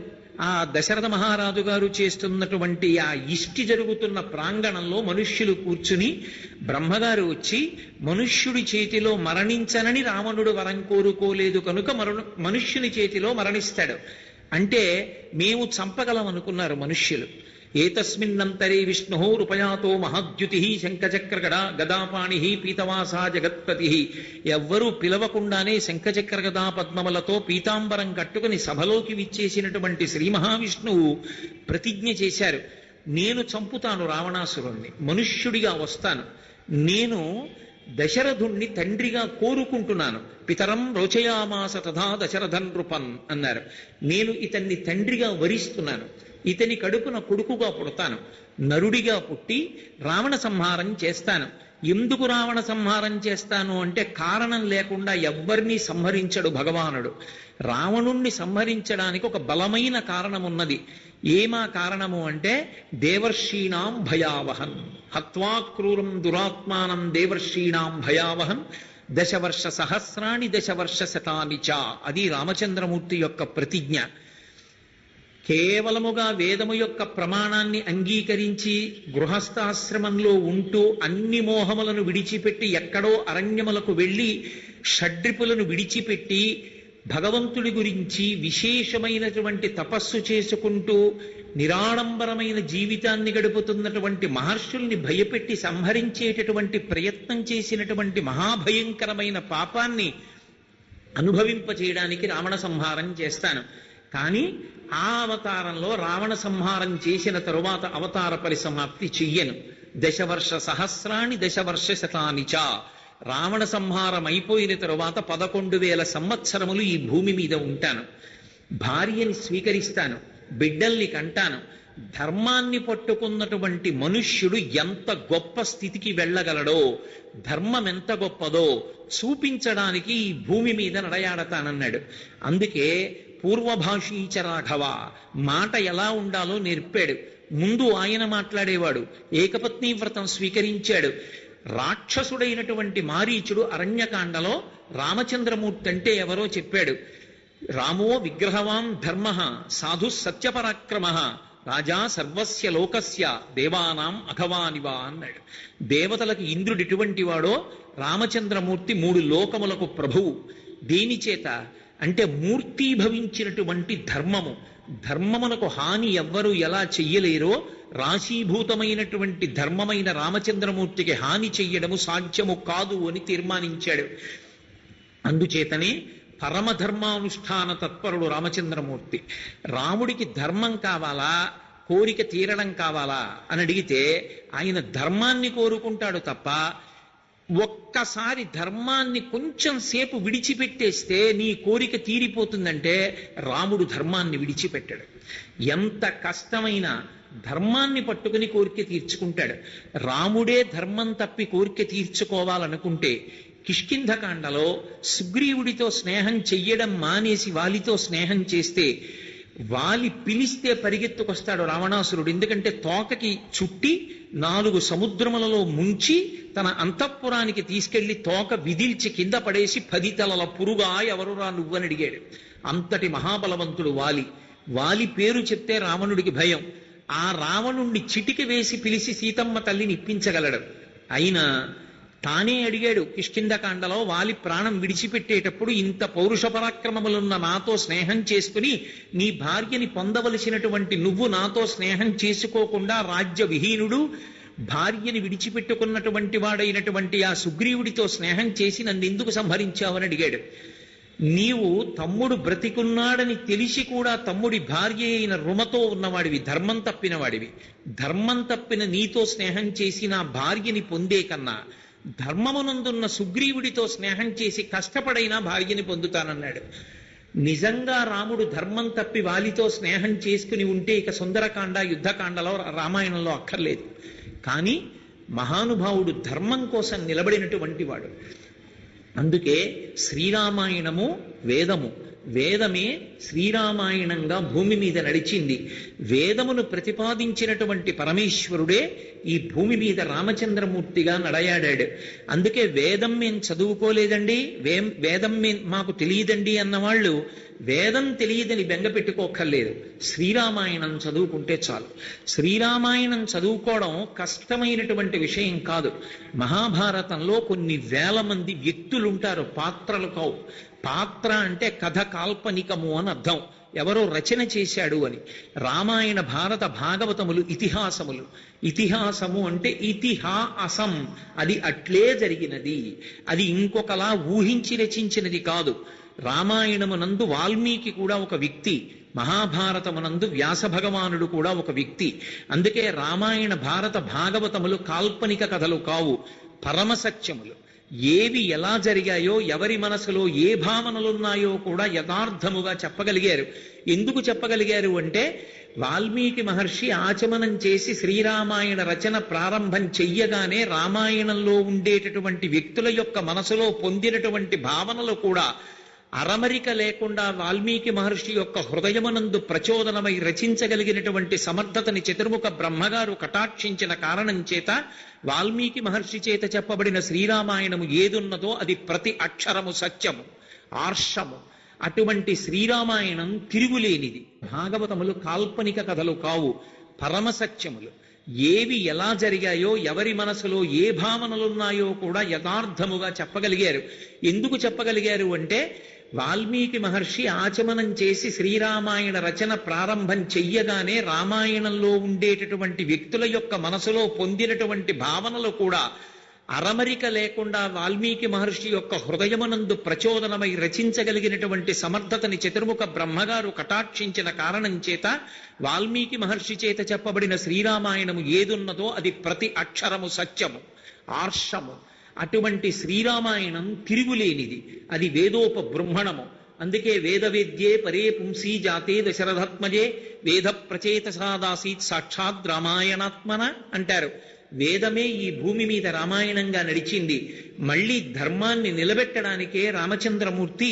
ఆ దశరథ మహారాజు గారు చేస్తున్నటువంటి ఆ ఇష్టి జరుగుతున్న ప్రాంగణంలో మనుష్యులు కూర్చుని బ్రహ్మగారు వచ్చి మనుష్యుడి చేతిలో మరణించనని రావణుడు వరం కోరుకోలేదు కనుక మనుష్యుని చేతిలో మరణిస్తాడు అంటే మేము చంపగలం అనుకున్నారు మనుష్యులు. ఏతస్మిన్నంతరే విష్ణు రూపయాతో మహాద్యుతి శంఖచక్ర గదాపాణి పీతవాసా జగత్పతి. ఎవ్వరూ పిలవకుండానే శంఖచక్ర గదా పద్మములతో పీతాంబరం కట్టుకుని సభలోకి విచ్చేసినటువంటి శ్రీ మహావిష్ణువు ప్రతిజ్ఞ చేశారు, నేను చంపుతాను రావణాసురుణ్ణి, మనుష్యుడిగా వస్తాను, నేను దశరథుణ్ణి తండ్రిగా కోరుకుంటున్నాను. పితరం రోచయామాస తథా దశరథన్ నృపన్ అన్నారు. నేను ఇతన్ని తండ్రిగా వరిస్తున్నాను, ఇతని కడుపున కొడుకుగా పుడతాను, నరుడిగా పుట్టి రావణ సంహారం చేస్తాను. ఎందుకు రావణ సంహారం చేస్తాను అంటే కారణం లేకుండా ఎవ్వరినీ సంహరించడు భగవానుడు. రావణుణ్ణి సంహరించడానికి ఒక బలమైన కారణం ఉన్నది. ఏమా కారణము అంటే దేవర్షీణాం భయావహన్ హత్వా క్రూరం దురాత్మానం దేవర్షీణాం భయావహన్ దశవర్ష సహస్రాణి దశవర్ష శతాని చ. అది రామచంద్రమూర్తి యొక్క ప్రతిజ్ఞ. కేవలముగా వేదము యొక్క ప్రమాణాన్ని అంగీకరించి గృహస్థాశ్రమంలో ఉంటూ అన్ని మోహములను విడిచిపెట్టి ఎక్కడో అరణ్యములకు వెళ్ళి షడ్రిపులను విడిచిపెట్టి భగవంతుడి గురించి విశేషమైనటువంటి తపస్సు చేసుకుంటూ నిరాడంబరమైన జీవితాన్ని గడుపుతున్నటువంటి మహర్షుల్ని భయపెట్టి సంహరించేటటువంటి ప్రయత్నం చేసినటువంటి మహాభయంకరమైన పాపాన్ని అనుభవింపచేయడానికి రావణ సంహారం చేస్తాను. కానీ ఆ అవతారంలో రావణ సంహారం చేసిన తరువాత అవతార పరిసమాప్తి చెయ్యను. దశవర్ష సహస్రాణి దశవర్ష శతాని చ. రావణ సంహారం అయిపోయిన తరువాత 11,000 సంవత్సరములు ఈ భూమి మీద ఉంటాను. భార్యని స్వీకరిస్తాను, బిడ్డల్ని కంటాను. ధర్మాన్ని పట్టుకున్నటువంటి మనుష్యుడు ఎంత గొప్ప స్థితికి వెళ్ళగలడో, ధర్మం ఎంత గొప్పదో చూపించడానికి ఈ భూమి మీద నడయాడతానన్నాడు. అందుకే పూర్వభాషీచ రాఘవ మాట ఎలా ఉండాలో నేర్పాడు. ముందు ఆయన మాట్లాడేవాడు, ఏకపత్ని వ్రతం స్వీకరించాడు. రాక్షసుడైనటువంటి మారీచుడు అరణ్యకాండలో రామచంద్రమూర్తి అంటే ఎవరో చెప్పాడు. రామో విగ్రహవాన్ ధర్మ సాధు సత్యపరాక్రమ రాజా సర్వస్య లోకస్య దేవానాం అఘవానివా అన్నాడు. దేవతలకు ఇంద్రుడు ఎటువంటి వాడో రామచంద్రమూర్తి 3 లోకములకు ప్రభువు. దేని చేత అంటే మూర్తీభవించినటువంటి ధర్మము. ధర్మమునకు హాని ఎవ్వరూ ఎలా చెయ్యలేరో రాశీభూతమైనటువంటి ధర్మమైన రామచంద్రమూర్తికి హాని చెయ్యడము సాధ్యము కాదు అని తీర్మానించాడు. అందుచేతనే పరమధర్మానుష్ఠాన తత్పరుడు రామచంద్రమూర్తి. రాముడికి ధర్మం కావాలా, కోరిక తీరడం కావాలా అని అడిగితే ఆయన ధర్మాన్ని కోరుకుంటాడు తప్ప ఒక్కసారి ధర్మాన్ని కొంచెం సేపు విడిచిపెట్టేస్తే నీ కోరిక తీరిపోతుందంటే రాముడు ధర్మాన్ని విడిచిపెట్టాడు. ఎంత కష్టమైనా ధర్మాన్ని పట్టుకుని కోరిక తీర్చుకుంటాడు. రాముడే ధర్మం తప్పి కోరిక తీర్చుకోవాలనుకుంటే కిష్కింధకాండలో సుగ్రీవుడితో స్నేహం చెయ్యడం మానేసి వాలితో స్నేహం చేస్తే వాలి పిలిస్తే పరిగెత్తుకొస్తాడు రావణాసురుడు. ఎందుకంటే తోకకి చుట్టి 4 సముద్రములలో ముంచి తన అంతఃపురానికి తీసుకెళ్లి తోక విదిల్చి కింద పడేసి 10 తలల పురుగా ఎవరురా నువ్వని అడిగాడు. అంతటి మహాబలవంతుడు వాలి. వాలి పేరు చెప్తే రావణుడికి భయం. ఆ రావణుణ్ణి చిటికి వేసి పిలిచి సీతమ్మ తల్లిని ఇప్పించగలడు. అయినా తానే అడిగాడు కిష్కింధకాండలో, వాలి ప్రాణం విడిచిపెట్టేటప్పుడు ఇంత పౌరుష పరాక్రమములున్న నాతో స్నేహం చేసుకుని నీ భార్యని పొందవలసినటువంటి నువ్వు నాతో స్నేహం చేసుకోకుండా రాజ్య విహీనుడు భార్యని విడిచిపెట్టుకున్నటువంటి వాడైనటువంటి ఆ సుగ్రీవుడితో స్నేహం చేసి నన్ను ఎందుకు సంహరించావని అడిగాడు. నీవు తమ్ముడు బ్రతికున్నాడని తెలిసి కూడా తమ్ముడి భార్య అయిన రుమతో ఉన్నవాడివి, ధర్మం తప్పిన వాడివి. ధర్మం తప్పిన నీతో స్నేహం చేసి నా భార్యని పొందే కన్నా ధర్మమునందున్న సుగ్రీవుడితో స్నేహం చేసి కష్టపడైనా భార్యని పొందుతానన్నాడు. నిజంగా రాముడు ధర్మం తప్పి వాలితో స్నేహం చేసుకుని ఉంటే ఇక సుందరకాండ యుద్ధకాండలో రామాయణంలో అక్కర్లేదు. కానీ మహానుభావుడు ధర్మం కోసం నిలబడినటువంటి వాడు. అందుకే శ్రీరామాయణము వేదము, వేదమే శ్రీరామాయణంగా భూమి మీద నడిచింది. వేదమును ప్రతిపాదించినటువంటి పరమేశ్వరుడే ఈ భూమి మీద రామచంద్రమూర్తిగా నడయాడాడు. అందుకే వేదం మేం చదువుకోలేదండి, వేదం మాకు తెలియదండి అన్నవాళ్ళు వేదం తెలియదని బెంగ పెట్టుకోక్కర్లేదు. శ్రీరామాయణం చదువుకుంటే చాలు. శ్రీరామాయణం చదువుకోవడం కష్టమైనటువంటి విషయం కాదు. మహాభారతంలో కొన్ని వేల మంది వ్యక్తులుంటారు, పాత్రలు కావు. పాత్ర అంటే కథ కాల్పనికము అని అర్థం, ఎవరో రచన చేశాడు అని. రామాయణ భారత భాగవతములు ఇతిహాసములు. ఇతిహాసము అంటే ఇతిహాసం, అది అట్లే జరిగినది, అది ఇంకొకలా ఊహించి రచించినది కాదు. రామాయణమునందు వాల్మీకి కూడా ఒక వ్యక్తి, మహాభారతమునందు వ్యాస భగవానుడు కూడా ఒక వ్యక్తి. అందుకే రామాయణ భారత భాగవతములు కాల్పనిక కథలు కావు, పరమసత్యములు. ఏవి ఎలా జరిగాయో, ఎవరి మనసులో ఏ భావనలున్నాయో కూడా యథార్థముగా చెప్పగలిగారు. ఎందుకు చెప్పగలిగారు అంటే వాల్మీకి మహర్షి ఆచమనం చేసి శ్రీరామాయణ రచన ప్రారంభం చెయ్యగానే రామాయణంలో ఉండేటటువంటి వ్యక్తుల యొక్క మనసులో పొందినటువంటి భావనలు కూడా అరమరిక లేకుండా వాల్మీకి మహర్షి యొక్క హృదయమునందు ప్రచోదనమై రచించగలిగినటువంటి సమర్థతని చతుర్ముఖ బ్రహ్మగారు కటాక్షించిన కారణం చేత వాల్మీకి మహర్షి చేత చెప్పబడిన శ్రీరామాయణము ఏదున్నదో అది ప్రతి అక్షరము సత్యము, ఆర్షము. అటువంటి శ్రీరామాయణం తిరుగులేనిది. భాగవతములు కాల్పనిక కథలు కావు, పరమసత్యములు. ఏవి ఎలా జరిగాయో, ఎవరి మనసులో ఏ భావనలున్నాయో కూడా యథార్థముగా చెప్పగలిగారు. ఎందుకు చెప్పగలిగారు అంటే వాల్మీకి మహర్షి ఆచమనం చేసి శ్రీరామాయణ రచన ప్రారంభం చెయ్యగానే రామాయణంలో ఉండేటటువంటి వ్యక్తుల యొక్క మనసులో పొందినటువంటి భావనలు కూడా అరమరిక లేకుండా వాల్మీకి మహర్షి యొక్క హృదయమునందు ప్రచోదనమై రచించగలిగినటువంటి సమర్థతని చతుర్ముఖ బ్రహ్మగారు కటాక్షించిన కారణం చేత వాల్మీకి మహర్షి చేత చెప్పబడిన శ్రీరామాయణము ఏదున్నదో అది ప్రతి అక్షరము సత్యము, ఆర్షము. అటువంటి శ్రీరామాయణం తిరుగులేనిది, అది వేదోపబృంహణము. అందుకే వేదవేద్యే పరే పుంసీ జాతే దశరథాత్మజే వేద ప్రచేతసాదాసీత్ సాక్షాత్ రామాయణాత్మన అంటారు. వేదమే ఈ భూమి మీద రామాయణంగా నడిచింది. మళ్ళీ ధర్మాన్ని నిలబెట్టడానికే రామచంద్రమూర్తి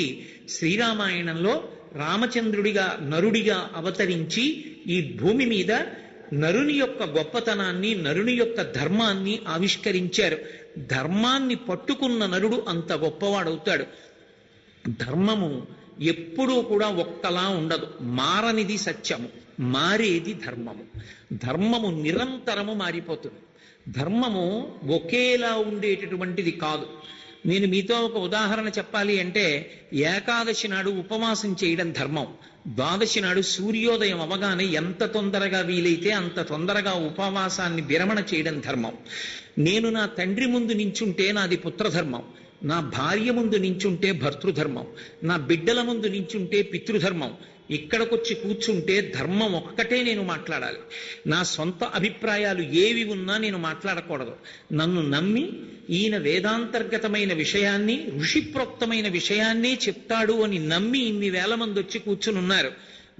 శ్రీరామాయణంలో రామచంద్రుడిగా నరుడిగా అవతరించి ఈ భూమి మీద నరుని యొక్క గొప్పతనాన్ని, నరుని యొక్క ధర్మాన్ని ఆవిష్కరించారు. ధర్మాన్ని పట్టుకున్న నరుడు అంత గొప్పవాడవుతాడు. ధర్మము ఎప్పుడూ కూడా ఒక్కలా ఉండదు, మారనిది సత్యము, మారేది ధర్మము. ధర్మము నిరంతరము మారిపోతుంది. ధర్మము ఒకేలా ఉండేటటువంటిది కాదు. నేను మీతో ఒక ఉదాహరణ చెప్పాలి అంటే, ఏకాదశి నాడు ఉపవాసం చేయడం ధర్మం. ద్వాదశి నాడు సూర్యోదయం అవగానే ఎంత తొందరగా వీలైతే అంత తొందరగా ఉపవాసాన్ని విరమణ చేయడం ధర్మం. నేను నా తండ్రి ముందు నించుంటే నాది పుత్రధర్మం, నా భార్య ముందు నించుంటే భర్తృధర్మం, నా బిడ్డల ముందు నించుంటే పితృధర్మం. ఇక్కడికొచ్చి కూర్చుంటే ధర్మం ఒక్కటే నేను మాట్లాడాలి. నా సొంత అభిప్రాయాలు ఏవి ఉన్నా నేను మాట్లాడకూడదు. నన్ను నమ్మి ఈయన వేదాంతర్గతమైన విషయాన్ని, ఋషిప్రోక్తమైన విషయాన్నే చెప్తాడు అని నమ్మి ఇన్ని వేల మంది వచ్చి కూర్చుని ఉన్నారు.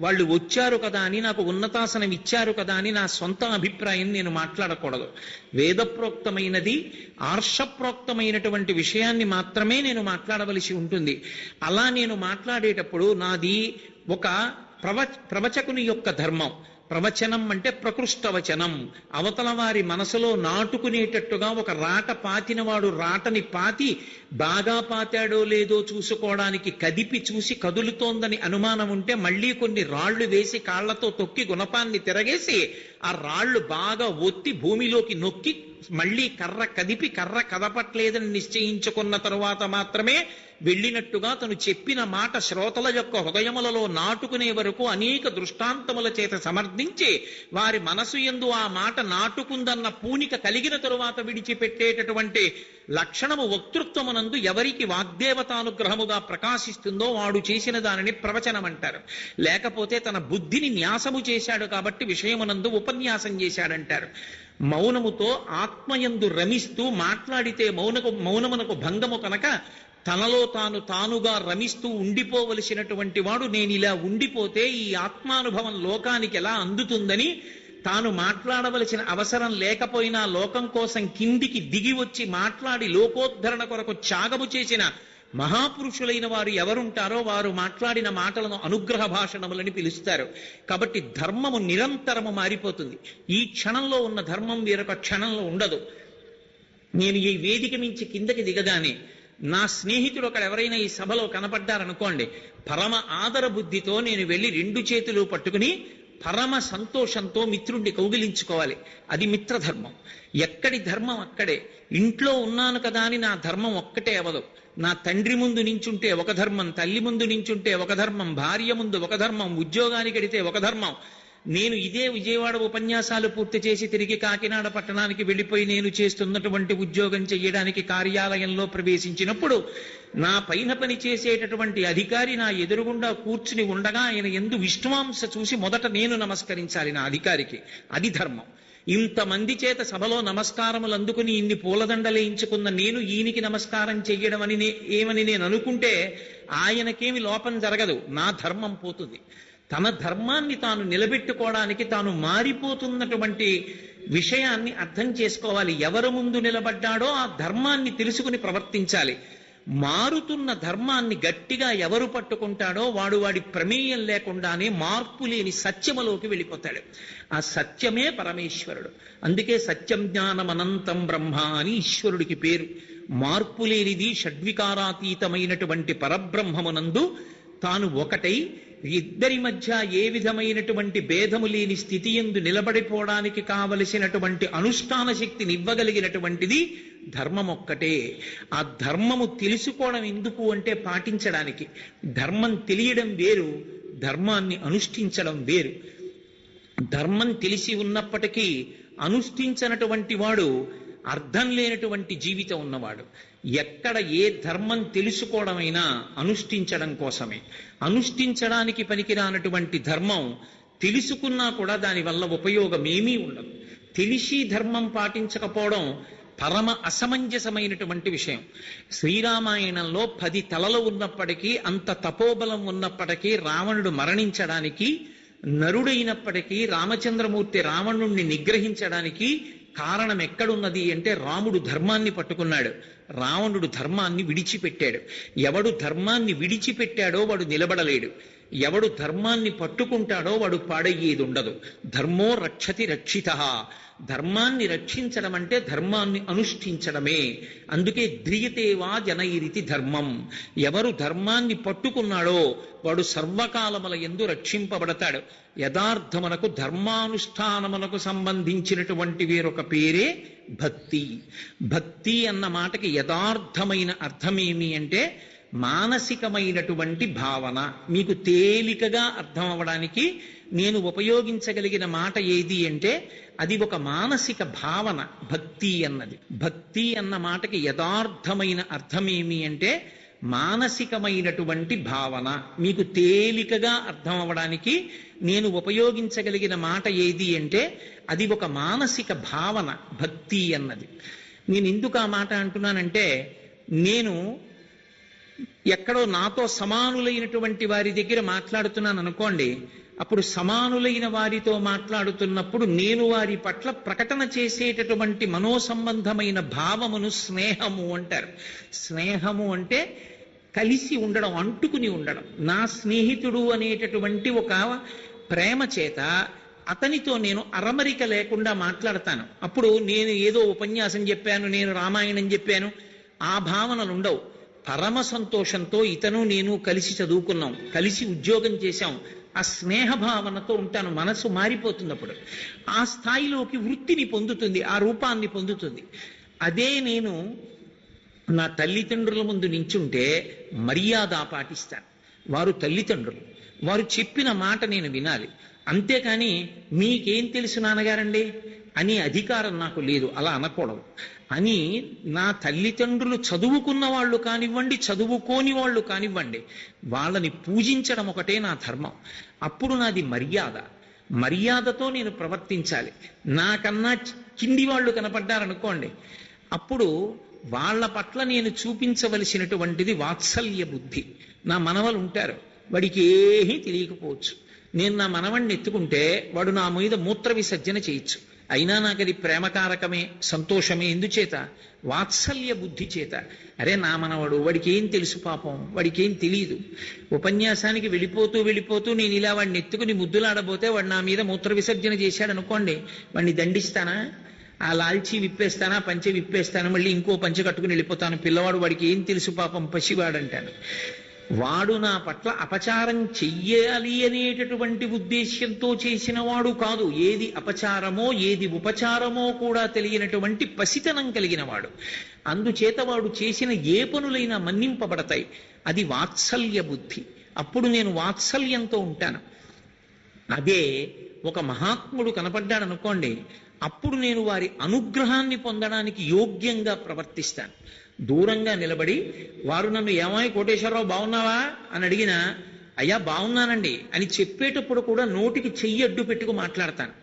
వాళ్ళు వచ్చారు కదా అని, నాకు ఉన్నతాసనం ఇచ్చారు కదా అని నా సొంత అభిప్రాయం నేను మాట్లాడకూడదు. వేదప్రోక్తమైనది, ఆర్షప్రోక్తమైనటువంటి విషయాన్ని మాత్రమే నేను మాట్లాడవలసి ఉంటుంది. అలా నేను మాట్లాడేటప్పుడు నాది ఒక ప్రవచకుని యొక్క ధర్మం. ప్రవచనం అంటే ప్రకృష్టవచనం, అవతల వారి మనసులో నాటుకునేటట్టుగా. ఒక రాట పాతినవాడు రాటని పాతి బాగా పాతాడో లేదో చూసుకోవడానికి కదిపి చూసి కదులుతోందని అనుమానం ఉంటే మళ్ళీ కొన్ని రాళ్లు వేసి కాళ్లతో తొక్కి గుణపాన్ని తిరగేసి ఆ రాళ్లు బాగా ఒత్తి భూమిలోకి నొక్కి మళ్ళీ కర్ర కదిపి కర్ర కదపట్లేదని నిశ్చయించుకున్న తరువాత మాత్రమే వెళ్ళినట్టుగా తను చెప్పిన మాట శ్రోతల యొక్క హృదయములలో నాటుకునే వరకు అనేక దృష్టాంతముల చేత సమర్థించి వారి మనసు యందు ఆ మాట నాటుకుందన్న పూనిక కలిగిన తరువాత విడిచిపెట్టేటటువంటి లక్షణము వక్తృత్వమునందు ఎవరికి వాగ్దేవతానుగ్రహముగా ప్రకాశిస్తుందో వాడు చేసిన దానిని ప్రవచనం అంటారు. లేకపోతే తన బుద్ధిని న్యాసము చేశాడు కాబట్టి విషయమునందు ఉపన్యాసం చేశాడంటారు. మౌనముతో ఆత్మయందు రమిస్తూ మాట్లాడితే మౌనమునకు భంగము కనుక తనలో తానుగా రమిస్తూ ఉండిపోవలసినటువంటి వాడు నేను ఇలా ఉండిపోతే ఈ ఆత్మానుభవం లోకానికి ఎలా అందుతుందని తాను మాట్లాడవలసిన అవసరం లేకపోయినా లోకం కోసం కిందికి దిగి వచ్చి మాట్లాడి లోకోద్ధరణ కొరకు త్యాగము చేసిన మహాపురుషులైన వారు ఎవరుంటారో వారు మాట్లాడిన మాటలను అనుగ్రహ భాషణములని పిలుస్తారు. కాబట్టి ధర్మము నిరంతరము మారిపోతుంది. ఈ క్షణంలో ఉన్న ధర్మం వేరొక క్షణంలో ఉండదు. నేను ఈ వేదిక మించి కిందకి దిగగానే నా స్నేహితుడు ఒకడు ఎవరైనా ఈ సభలో కనపడ్డారనుకోండి, పరమ ఆదర బుద్ధితో నేను వెళ్ళి 2 చేతులు పట్టుకుని పరమ సంతోషంతో మిత్రుణ్ణి కౌగిలించుకోవాలి. అది మిత్రధర్మం. ఎక్కడి ధర్మం అక్కడే. ఇంట్లో ఉన్నాను కదా అని నా ధర్మం ఒక్కటే అవదు. నా తండ్రి ముందు నించుంటే ఒక ధర్మం, తల్లి ముందు నించుంటే ఒక ధర్మం, భార్య ముందు ఒక ధర్మం, ఉద్యోగానికి వెడితే ఒక ధర్మం. నేను ఇదే విజయవాడ ఉపన్యాసాలు పూర్తి చేసి తిరిగి కాకినాడ పట్టణానికి వెళ్ళిపోయి నేను చేస్తున్నటువంటి ఉద్యోగం చెయ్యడానికి కార్యాలయంలో ప్రవేశించినప్పుడు నా పైన పని చేసేటటువంటి అధికారి నా ఎదురుగుండా కూర్చుని ఉండగా ఆయన యందు విష్ణువాంశ చూసి మొదట నేను నమస్కరించాలి నా అధికారికి. అది ధర్మం. ఇంతమంది చేత సభలో నమస్కారములు అందుకుని ఇన్ని పూలదండలేయించుకున్న నేను ఈయనకి నమస్కారం చెయ్యడం అని ఏమని నేను అనుకుంటే ఆయనకేమి లోపం జరగదు, నా ధర్మం పోతుంది. తన ధర్మాన్ని తాను నిలబెట్టుకోవడానికి తాను మారిపోతున్నటువంటి విషయాన్ని అర్థం చేసుకోవాలి. ఎవరు ముందు నిలబడ్డాడో ఆ ధర్మాన్ని తెలుసుకుని ప్రవర్తించాలి. మారుతున్న ధర్మాన్ని గట్టిగా ఎవరు పట్టుకుంటాడో వాడి ప్రమేయం లేకుండానే మార్పు లేని సత్యములోకి వెళ్ళిపోతాడు. ఆ సత్యమే పరమేశ్వరుడు. అందుకే సత్యం జ్ఞానం అనంతం బ్రహ్మ అని ఈశ్వరుడికి పేరు. మార్పు లేనిది షడ్వికారాతీతమైనటువంటి పరబ్రహ్మమునందు తాను ఒకటై ఇద్దరి మధ్య ఏ విధమైనటువంటి భేదము లేని స్థితి యందు నిలబడిపోవడానికి కావలసినటువంటి అనుష్ఠాన శక్తిని ఇవ్వగలిగినటువంటిది ధర్మం ఒక్కటే. ఆ ధర్మము తెలుసుకోవడం ఎందుకు అంటే పాటించడానికి. ధర్మం తెలియడం వేరు, ధర్మాన్ని అనుష్ఠించడం వేరు. ధర్మం తెలిసి ఉన్నప్పటికీ అనుష్ఠించనటువంటి వాడు అర్థం లేనటువంటి జీవితం ఉన్నవాడు. ఎక్కడ ఏ ధర్మం తెలుసుకోవడమైనా అనుష్ఠించడం కోసమే. అనుష్ఠించడానికి పనికిరానటువంటి ధర్మం తెలుసుకున్నా కూడా దానివల్ల ఉపయోగం ఏమీ ఉండదు. తెలిసి ధర్మం పాటించకపోవడం పరమ అసమంజసమైనటువంటి విషయం. శ్రీరామాయణంలో 10 తలలు ఉన్నప్పటికీ, అంత తపోబలం ఉన్నప్పటికీ రావణుడు మరణించడానికి, నరుడైనప్పటికీ రామచంద్రమూర్తి రావణుణ్ణి నిగ్రహించడానికి కారణం ఎక్కడున్నది అంటే రాముడు ధర్మాన్ని పట్టుకున్నాడు, రావణుడు ధర్మాన్ని విడిచిపెట్టాడు. ఎవడు ధర్మాన్ని విడిచిపెట్టాడో వాడు నిలబడలేడు. ఎవడు ధర్మాన్ని పట్టుకుంటాడో వాడు పాడయ్యేది ఉండదు. ధర్మో రక్షతి రక్షితః. ధర్మాన్ని రక్షించడం అంటే ధర్మాన్ని అనుష్ఠించడమే. అందుకే ధ్రియతేవా జనైరితి ధర్మం. ఎవరు ధర్మాన్ని పట్టుకున్నాడో వాడు సర్వకాలముల యందు రక్షింపబడతాడు. యథార్థమునకు ధర్మానుష్ఠానమునకు సంబంధించినటువంటి వేరొక పేరే భక్తి. భక్తి అన్న మాటకి యథార్థమైన అర్థమేమి అంటే మానసికమైనటువంటి భావన. మీకు తేలికగా అర్థం అవ్వడానికి నేను ఉపయోగించగలిగిన మాట ఏది అంటే అది ఒక మానసిక భావన. భక్తి అన్నది. భక్తి అన్న మాటకి యథార్థమైన అర్థమేమి అంటే మానసికమైనటువంటి భావన. మీకు తేలికగా అర్థం అవ్వడానికి నేను ఉపయోగించగలిగిన మాట ఏది అంటే అది ఒక మానసిక భావన. భక్తి అన్నది. నేను ఎందుకు ఆ మాట అంటున్నానంటే, నేను ఎక్కడో నాతో సమానులైనటువంటి వారి దగ్గర మాట్లాడుతున్నాను అనుకోండి, అప్పుడు సమానులైన వారితో మాట్లాడుతున్నప్పుడు నేను వారి పట్ల ప్రకటన చేసేటటువంటి మనోసంబంధమైన భావమును స్నేహము అంటారు. స్నేహము అంటే కలిసి ఉండడం, అంటుకుని ఉండడం. నా స్నేహితుడు అనేటటువంటి ఒక ప్రేమ చేత అతనితో నేను అరమరిక లేకుండా మాట్లాడతాను. అప్పుడు నేను ఏదో ఉపన్యాసం చెప్పాను, నేను రామాయణం చెప్పాను, ఆ భావనలు ఉండవు. పరమ సంతోషంతో ఇతను నేను కలిసి చదువుకున్నాం, కలిసి ఉద్యోగం చేశాం, ఆ స్నేహభావనతో ఉంటాను. మనసు మారిపోతుంది అప్పుడు. ఆ స్థాయిలోకి వృత్తిని పొందుతుంది, ఆ రూపాన్ని పొందుతుంది. అదే నేను నా తల్లిదండ్రుల ముందు నించుంటే మర్యాద పాటిస్తాను. వారు తల్లిదండ్రులు, వారు చెప్పిన మాట నేను వినాలి. అంతేకాని మీకేం తెలుసు నాన్నగారండి అని అధికారం నాకు లేదు, అలా అనకూడదు అని. నా తల్లిదండ్రులు చదువుకున్న వాళ్ళు కానివ్వండి, చదువుకోని వాళ్ళు కానివ్వండి, వాళ్ళని పూజించడం ఒకటే నా ధర్మం. అప్పుడు నాది మర్యాద. మర్యాదతో నేను ప్రవర్తించాలి. నాకన్నా కింది వాళ్ళు కనపడ్డారనుకోండి, అప్పుడు వాళ్ళ పట్ల నేను చూపించవలసినటువంటిది వాత్సల్య బుద్ధి. నా మనవలు ఉంటారు, వాడికి ఏమీ తెలియకపోవచ్చు. నేను నా మనవణ్ణి ఎత్తుకుంటే వాడు నా మీద మూత్ర విసర్జన చేయొచ్చు, అయినా నాకు అది ప్రేమకారకమే, సంతోషమే. ఎందుచేత? వాత్సల్య బుద్ధి చేత. అరే నా మనవడు, వాడికి ఏం తెలుసు పాపం, వాడికి ఏం తెలియదు. ఉపన్యాసానికి వెళ్ళిపోతూ వెళ్ళిపోతూ నేను ఇలా వాడిని ఎత్తుకుని ముద్దులాడబోతే వాడు నా మీద మూత్ర విసర్జన చేశాడు అనుకోండి, వాడిని దండిస్తానా? ఆ లాల్చీ విప్పేస్తానా, పంచె విప్పేస్తాను, మళ్ళీ ఇంకో పంచె కట్టుకుని వెళ్ళిపోతాను. పిల్లవాడు, వాడికి ఏం తెలుసు పాపం, పసివాడంటాను. వాడు నా పట్ల అపచారం చెయ్యాలి అనేటటువంటి ఉద్దేశ్యంతో చేసిన వాడు కాదు. ఏది అపచారమో ఏది ఉపచారమో కూడా తెలియనటువంటి పసితనం కలిగిన వాడు. అందుచేత వాడు చేసిన ఏ పనులైనా మన్నింపబడతాయి. అది వాత్సల్య బుద్ధి. అప్పుడు నేను వాత్సల్యంతో ఉంటాను. అదే ఒక మహాత్ముడు కనపడ్డాడు అనుకోండి, అప్పుడు నేను వారి అనుగ్రహాన్ని పొందడానికి యోగ్యంగా ప్రవర్తిస్తాను. దూరంగా నిలబడి వారు నన్ను ఏమాయి కోటేశ్వరరావు బాగున్నావా అని అడిగినా, అయ్యా బాగున్నానండి అని చెప్పేటప్పుడు కూడా నోటికి చెయ్యి అడ్డు పెట్టుకు మాట్లాడతాను.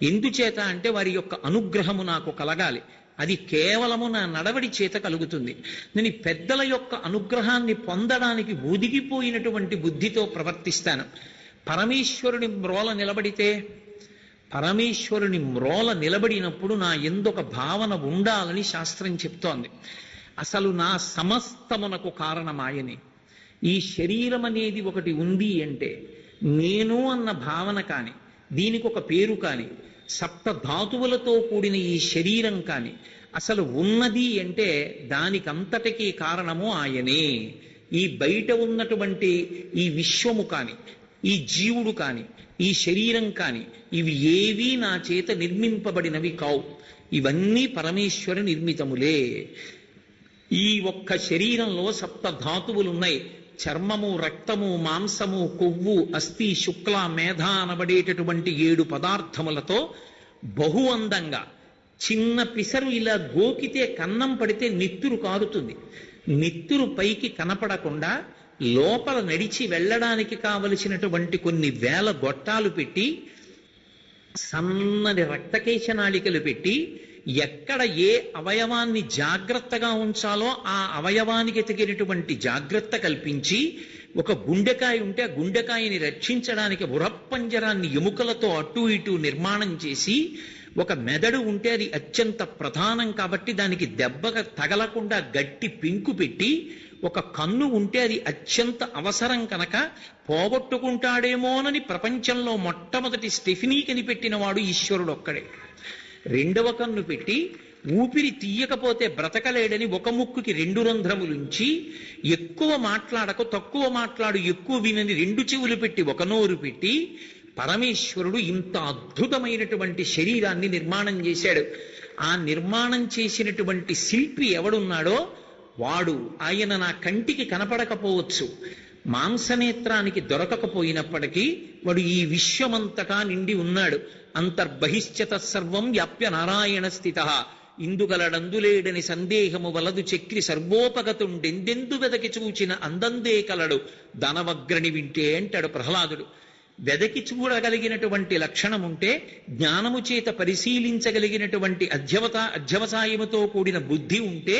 ఎందుచేత అంటే వారి యొక్క అనుగ్రహము నాకు కలగాలి. అది కేవలము నా నడవడి చేత కలుగుతుంది. నేను పెద్దల యొక్క అనుగ్రహాన్ని పొందడానికి ఒదిగిపోయినటువంటి బుద్ధితో ప్రవర్తిస్తాను. పరమేశ్వరుని మ్రోల నిలబడితే, పరమేశ్వరుని మ్రోల నిలబడినప్పుడు నా ఎందొక భావన ఉండాలని శాస్త్రం చెప్తోంది. అసలు నా సమస్తమునకు కారణమాయనే. ఈ శరీరం అనేది ఒకటి ఉంది అంటే, నేను అన్న భావన కాని, దీనికి ఒక పేరు కాని, సప్త ధాతువులతో కూడిన ఈ శరీరం కాని అసలు ఉన్నది అంటే దానికంతటికీ కారణము ఆయనే. ఈ బయట ఉన్నటువంటి ఈ విశ్వము కాని, ఈ జీవుడు కాని, ఈ శరీరం కాని, ఇవి ఏవీ నా చేత నిర్మింపబడినవి కావు. ఇవన్నీ పరమేశ్వర నిర్మితములే. ఈ ఒక్క శరీరంలో సప్త ధాతువులు ఉన్నాయి. చర్మము, రక్తము, మాంసము, కొవ్వు, అస్థి, శుక్ల, మేధ అనబడేటటువంటి 7 పదార్థములతో బహు అందంగా చిన్న పిసరు ఇలా గోకితే కన్నం పడితే నెత్తురు కారుతుంది. నెత్తురు పైకి కనపడకుండా లోపల నడిచి వెళ్ళడానికి కావలసినటువంటి కొన్ని వేల గొట్టాలు పెట్టి, సన్నని రక్తకేశనాళికలు పెట్టి, ఎక్కడ ఏ అవయవాన్ని జాగ్రత్తగా ఉంచాలో ఆ అవయవానికి తగినటువంటి జాగ్రత్త కల్పించి, ఒక గుండెకాయ ఉంటే ఆ గుండెకాయని రక్షించడానికి ఉరప్పంజరాన్ని ఎముకలతో అటు ఇటు నిర్మాణం చేసి, ఒక మెదడు ఉంటే అది అత్యంత ప్రధానం కాబట్టి దానికి దెబ్బగా తగలకుండా గట్టి పెంకు పెట్టి, ఒక కన్ను ఉంటే అది అత్యంత అవసరం కనుక పోగొట్టుకుంటాడేమోనని ప్రపంచంలో మొట్టమొదటి స్టెఫినీ కనిపెట్టిన వాడు ఈశ్వరుడు ఒక్కడే. రెండవ కన్ను పెట్టి ఊపిరి తీయకపోతే బ్రతకలేడని ఒక ముక్కుకి 2 రంధ్రములుంచి, ఎక్కువ మాట్లాడకు తక్కువ మాట్లాడు ఎక్కువ వినని 2 చెవులు పెట్టి ఒక నోరు పెట్టి పరమేశ్వరుడు ఇంత అద్భుతమైనటువంటి శరీరాన్ని నిర్మాణం చేశాడు. ఆ నిర్మాణం చేసినటువంటి శిల్పి ఎవడున్నాడో వాడు, ఆయన నా కంటికి కనపడకపోవచ్చు, మాంసనేత్రానికి దొరకకపోయినప్పటికీ వాడు ఈ విశ్వమంతటా నిండి ఉన్నాడు. అంతర్బహిశ్చత సర్వం వ్యాప్య నారాయణ స్థిత, ఇందుగలడందులేడని సందేహము వలదు చక్రి సర్వోపగతుండెందెందు వెదకి చూచిన అందందే కలడు దానవగ్రణి వింటే అంటాడు ప్రహ్లాదుడు. వెదకి చూడగలిగినటువంటి లక్షణం ఉంటే, జ్ఞానము చేత పరిశీలించగలిగినటువంటి అధ్యవసాయముతో కూడిన బుద్ధి ఉంటే,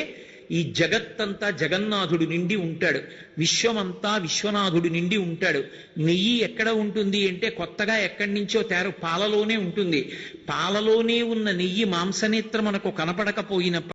ఈ జగత్తంతా జగన్నాథుడు నిండి ఉంటాడు, విశ్వమంతా విశ్వనాథుడు నిండి ఉంటాడు. నెయ్యి ఎక్కడ ఉంటుంది అంటే కొత్తగా ఎక్కడి నుంచో పాలలోనే ఉంటుంది. పాలలోనే ఉన్న నెయ్యి మాంసనేత్రం మనకు కనపడకపోయినప్పటికీ